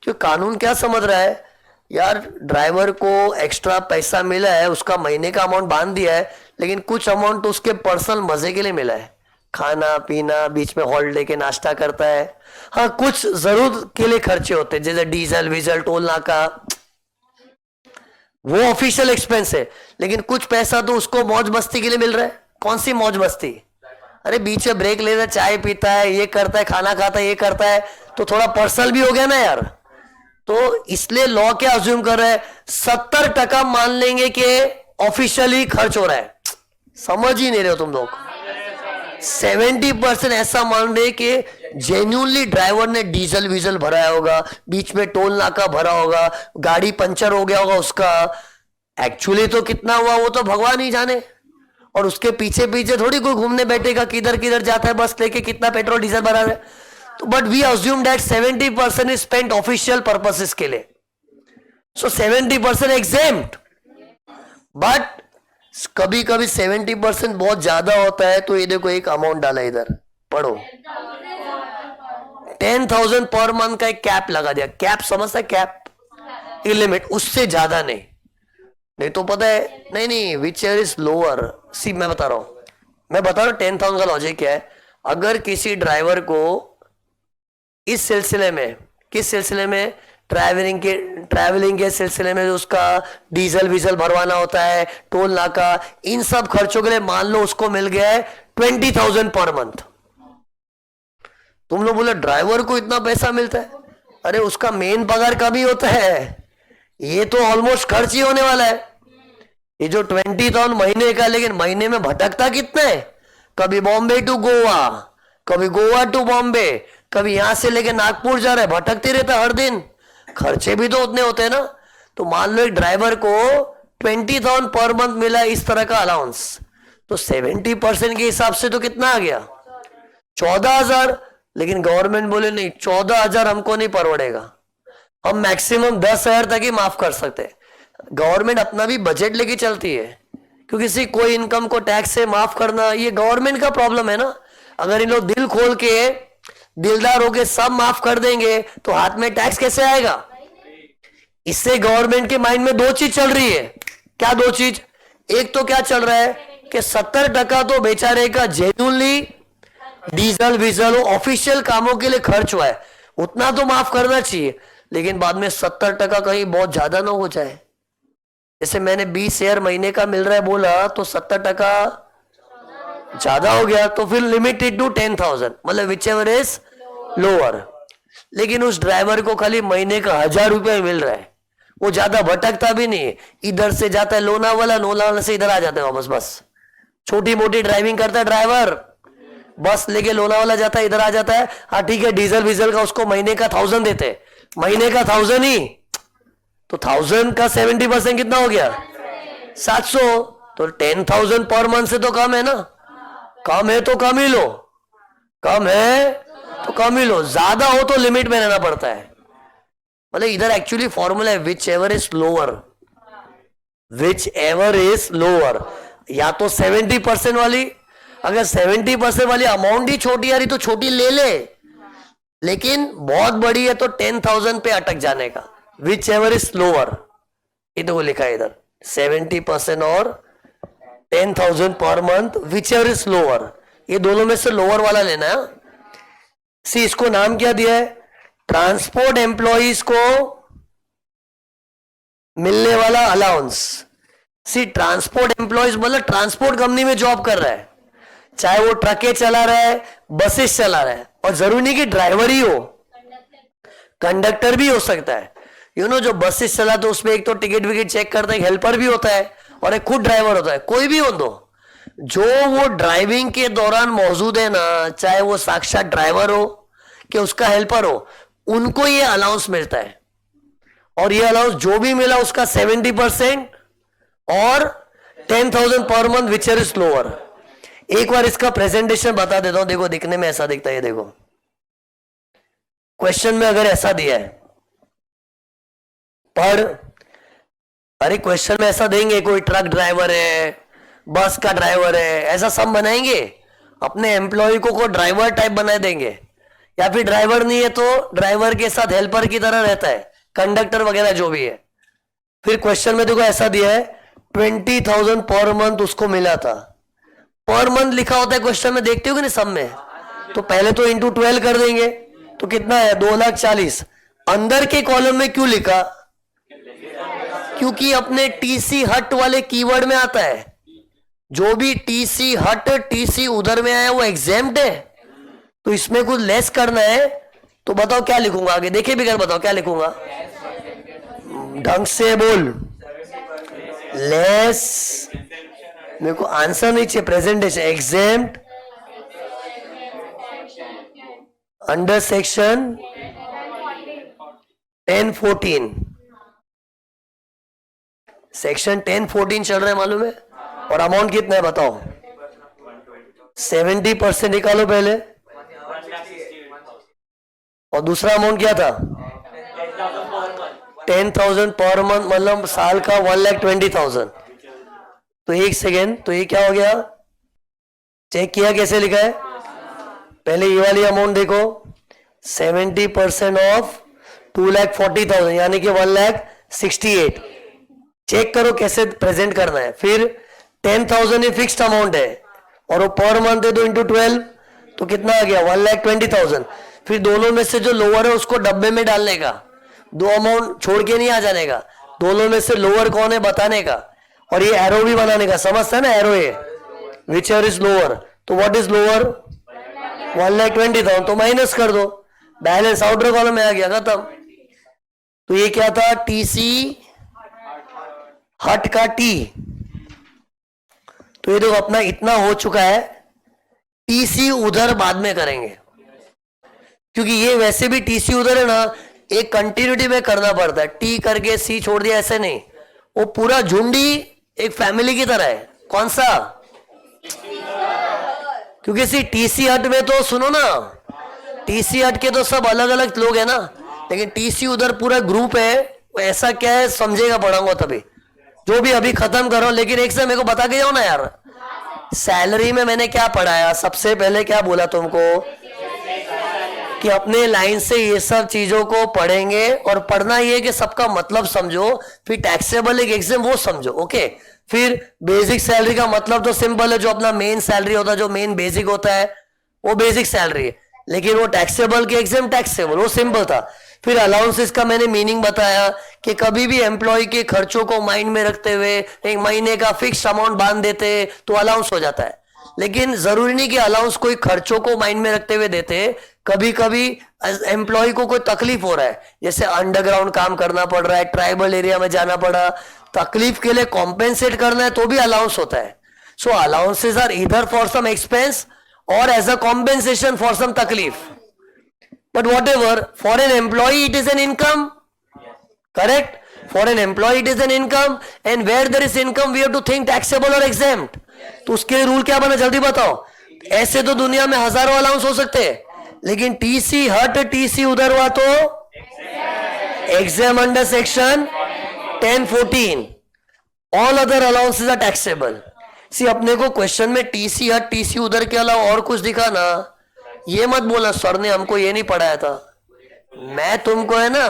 क्यों कानून क्या समझ रहा है यार, ड्राइवर को एक्स्ट्रा पैसा मिला है, उसका महीने का अमाउंट बांध दिया है, लेकिन कुछ अमाउंट तो उसके पर्सनल मजे के लिए मिला है। खाना पीना, बीच में हॉलिडे के नाश्ता करता है। हाँ कुछ जरूरत के लिए खर्चे होते हैं जैसे डीजल वीजल, टोल नाका, वो ऑफिशियल एक्सपेंस है। लेकिन कुछ पैसा तो उसको मौज मस्ती के लिए मिल रहा है। कौन सी मौज मस्ती? अरे बीच में ब्रेक लेता है, चाय पीता है, ये करता है, खाना खाता है, ये करता है, तो थोड़ा पर्सनल भी हो गया ना यार। तो इसलिए लॉ क्या अज्यूम कर रहा है? 70% मान लेंगे कि ऑफिशियली खर्च हो रहा है। समझ ही नहीं रहे हो तुम लोग। 70% ऐसा मान रहे कि जेन्युइनली ड्राइवर ने डीजल वीजल भराया होगा, बीच में टोल नाका भरा होगा, गाड़ी पंचर हो गया होगा उसका। एक्चुअली तो कितना हुआ वो तो भगवान ही जाने, और उसके पीछे पीछे थोड़ी कोई घूमने बैठेगा किधर किधर जाता है बस लेके, कितना पेट्रोल डीजल भरा है। तो but we assume that 70% is spent official purposes के लिए, सो 70% एग्जेम्प्ट। बट कभी कभी 70% बहुत ज्यादा होता है, तो ये देखो एक अमाउंट डाला इधर, पढ़ो 10,000 पर मंथ का एक कैप लगा दिया। कैप समझता है? कैप लिमिट, उससे ज्यादा नहीं। नहीं तो पता है नहीं विच ईयर इज लोअर सी मैं बता रहा हूं 10,000 का लॉजिक क्या है। अगर किसी ड्राइवर को इस सिलसिले में, किस सिलसिले में, ट्रैवलिंग के सिलसिले में उसका डीजल वीजल भरवाना होता है, टोल नाका, इन सब खर्चों के लिए मान लो उसको मिल गया है 20,000 पर मंथ। तुम लोग बोले ड्राइवर को इतना पैसा मिलता है, अरे उसका मेन पगार कम ही होता है, ये तो ऑलमोस्ट खर्च ही होने वाला है। ये जो 20,000 महीने का, लेकिन महीने में भटकता कितना है, कभी बॉम्बे टू गोवा, कभी गोवा टू बॉम्बे, कभी यहां से लेके नागपुर जा रहा है, भटकते रहता है हर दिन, खर्चे भी तो उतने होते हैं ना। तो मान लो एक ड्राइवर को 20,000 पर मंथ मिला इस तरह का अलाउंस, तो 70% के हिसाब से तो कितना आ गया, 14,000। लेकिन गवर्नमेंट बोले नहीं, 14,000 हमको नहीं परवड़ेगा, हम मैक्सिमम 10,000 तक ही माफ कर सकते हैं। गवर्नमेंट अपना भी बजट लेके चलती है, क्योंकि किसी कोई इनकम को टैक्स से माफ करना ये गवर्नमेंट का प्रॉब्लम है ना। अगर इन लोग दिल खोल के, दिलदार होके सब माफ कर देंगे तो हाथ में टैक्स कैसे आएगा। इससे गवर्नमेंट के माइंड में दो चीज चल रही है। क्या दो चीज? एक तो क्या चल रहा है कि 70% तो बेचारे का जेन्युइनली डीजल वीजल ऑफिशियल कामों के लिए खर्च हुआ है, उतना तो माफ करना चाहिए, लेकिन बाद में 70% कहीं बहुत ज्यादा ना हो जाए। जैसे मैंने 20,000 महीने का मिल रहा है बोला, तो 70% ज्यादा हो गया, तो फिर लिमिटेड टू 10,000, मतलब विच एवर इज लोअर। लेकिन उस ड्राइवर को खाली महीने का 1,000 रुपये मिल रहा है, वो ज्यादा भटकता भी नहीं है, इधर से जाता है लोनावाला, लोनावाला से इधर आ जाता है वापस, बस छोटी मोटी ड्राइविंग करता है ड्राइवर, बस लेके लोनावाला जाता है, इधर आ जाता है। हाँ ठीक है, डीजल वीजल का उसको महीने का 1,000 देते, महीने का 1,000 ही, तो 1,000 का 70% कितना हो गया, 700। तो 10,000 पर मंथ से तो कम है ना, कम है तो कम ही लो, कम है तो कम ही लो, ज्यादा हो तो लिमिट में रहना पड़ता है। मतलब इधर एक्चुअली फॉर्मूला है which ever is lower, which ever is lower, या तो 70% वाली, अगर 70% वाली अमाउंट ही छोटी आ रही तो छोटी ले ले, लेकिन बहुत बड़ी है तो 10,000 पे अटक जाने का, विच एवर इज लोअर। ये तो लिखा है इधर 70% और 10,000 per month, which ever is lower, ये दोनों में से लोअर वाला लेना है। सी इसको नाम क्या दिया है, ट्रांसपोर्ट एम्प्लॉइज को मिलने वाला अलाउंस। सी ट्रांसपोर्ट एम्प्लॉइज मतलब ट्रांसपोर्ट कंपनी में जॉब कर रहा है, चाहे वो ट्रकें चला रहा है, बसेस चला रहा है, और जरूरी नहीं कि ड्राइवर ही हो, कंडक्टर भी हो सकता है। जो बसेस चला तो उसमें एक तो टिकट विकेट चेक करता है, हेल्पर भी होता है और एक खुद ड्राइवर होता है, कोई भी हो दो, जो वो ड्राइविंग के दौरान मौजूद है ना, चाहे वो साक्षात ड्राइवर हो कि उसका हेल्पर हो, उनको ये अलाउंस मिलता है। और ये अलाउंस जो भी मिला उसका 70% और 10,000 per month which is lower. एक बार इसका प्रेजेंटेशन बता देता हूं, देखो दिखने में ऐसा दिखता है, ये देखो क्वेश्चन में अगर ऐसा दिया है, पर अरे क्वेश्चन में ऐसा देंगे कोई ट्रक ड्राइवर है, बस का ड्राइवर है, ऐसा सब बनाएंगे, अपने एम्प्लॉय को ड्राइवर टाइप बना देंगे, या फिर ड्राइवर नहीं है तो ड्राइवर के साथ हेल्पर की तरह रहता है, कंडक्टर वगैरह जो भी है। फिर क्वेश्चन में देखो ऐसा दिया है 20,000 पर मंथ उसको मिला था, पर मंथ लिखा होता है क्वेश्चन में, देखते हो कि नहीं सब में, तो पहले तो इंटू 12 कर देंगे, तो कितना है 2,40,000। अंदर के कॉलम में क्यों लिखा, क्योंकि अपने टीसी हट वाले कीवर्ड में आता है, जो भी टीसी हट टीसी उधर में आया वो एग्जेम्प्ट है, तो इसमें कुछ लेस करना है, तो बताओ क्या लिखूंगा आगे, देखे बिगड़ बताओ क्या लिखूंगा, ढंग से बोल, लेस, मेरे को आंसर नहीं चाहिए, presentation, exempt under section 1014, section 1014 चल रहा है मालूम है, और अमाउंट कितना है बताओ, 70% निकालो पहले, और दूसरा अमाउंट क्या था 10,000 पर मंथ, मतलब साल का 1,20,000। तो एक सेकेंड, तो ये क्या हो गया, चेक किया कैसे लिखा है, पहले ये वाली अमाउंट देखो, 70% ऑफ 2,40,000 यानी कि 1,68,000, चेक करो कैसे प्रेजेंट करना है। फिर 10,000 ही फिक्स्ड अमाउंट है और वो पर मंथ है तो इंटू 12 तो कितना आ गया 1,20,000। फिर दोनों में से जो लोअर है उसको डब्बे में डालने का, दो अमाउंट छोड़ के नहीं आ जाने का, दोनों में से लोअर कौन है बताने का, और ये एरो भी बनाने का, समझता है ना एरो ये विच एवर इज लोअर। तो व्हाट इज लोअर 1,20,000 तो माइनस कर दो, बैलेंस आउटर कॉलम में आ गया खत्म। तो ये क्या था टीसी हट का टी। तो ये देखो अपना इतना हो चुका है, टीसी उधर बाद में करेंगे क्योंकि ये वैसे भी टीसी उधर है ना, एक कंटिन्यूटी में करना पड़ता है, टी करके सी छोड़ दिया ऐसे नहीं, वो पूरा झुंडी एक फैमिली की तरह है। कौन सा क्योंकि सी टीसी हट में तो सुनो ना, टीसी हट के तो सब अलग अलग लोग है ना, लेकिन टीसी उधर पूरा ग्रुप है। ऐसा क्या है समझेगा पढ़ाऊंगा तभी, जो भी अभी खत्म करो। लेकिन एक से मेरे को बता के जाओ ना यार, सैलरी में मैंने क्या पढ़ाया, सबसे पहले क्या बोला तुमको कि अपने लाइन से ये सब चीजों को पढ़ेंगे और पढ़ना ये कि सबका मतलब समझो, फिर टैक्सेबल एक एग्जाम वो समझो। ओके, फिर बेसिक सैलरी का मतलब तो सिंपल है, जो अपना मेन सैलरी होता है, जो मेन बेसिक होता है वो बेसिक सैलरी है, लेकिन वो टैक्सेबल के एग्जाम टैक्सेबल वो सिंपल था। फिर अलाउंसेस का मैंने मीनिंग बताया कि कभी भी एम्प्लॉय के खर्चों को माइंड में रखते हुए एक महीने का फिक्स अमाउंट बांध देते तो अलाउंस हो जाता है, लेकिन जरूरी नहीं कि अलाउंस कोई खर्चों को माइंड में रखते हुए देते। कभी कभी एम्प्लॉय को कोई तकलीफ हो रहा है, जैसे अंडरग्राउंड काम करना पड़ रहा है, ट्राइबल एरिया में जाना पड़ा, तकलीफ के लिए कॉम्पेंसेट करना है तो भी अलाउंस होता है। सो अलाउंसेस आर इधर फॉर सम एक्सपेंस और as a compensation for some तकलीफ, but whatever, for an employee it is an income, correct? For an employee it is an income, and where there is income we have to think taxable or exempt. तो उसके लिए rule क्या बना जल्दी बताओ। ऐसे तो दुनिया में हजारों अलाउंस हो सकते हैं, लेकिन टीसी हट टीसी उधर हुआ तो exam under section 1014, all other allowances are taxable. See अपने को क्वेश्चन में टीसी हट टीसी उधर के अलावा और कुछ दिखा ना, ये मत बोला सर ने हमको ये नहीं पढ़ाया था, मैं तुमको है ना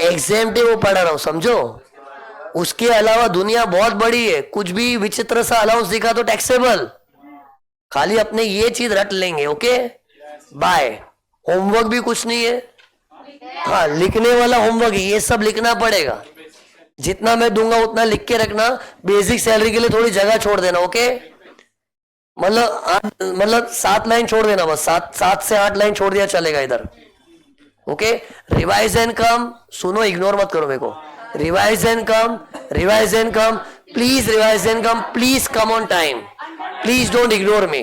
एग्जेम्प्टिव वो पढ़ा रहा हूं, समझो। उसके अलावा दुनिया बहुत बड़ी है, कुछ भी विचित्र सा अलाउंस दिखा तो टैक्सेबल, खाली अपने ये चीज रट लेंगे। ओके बाय, होमवर्क भी कुछ नहीं है, हाँ लिखने वाला होमवर्क ये सब लिखना पड़ेगा, जितना मैं दूंगा उतना लिख के रखना, बेसिक सैलरी के लिए थोड़ी जगह छोड़ देना। ओके मतलब 7 लाइन छोड़ देना बस, 7 से 8 लाइन छोड़ दिया चलेगा इधर। ओके रिवाइज एंड कम, सुनो इग्नोर मत करो मेरे को, revise and come, revise and come, please revise and come, please come on time, please don't ignore me.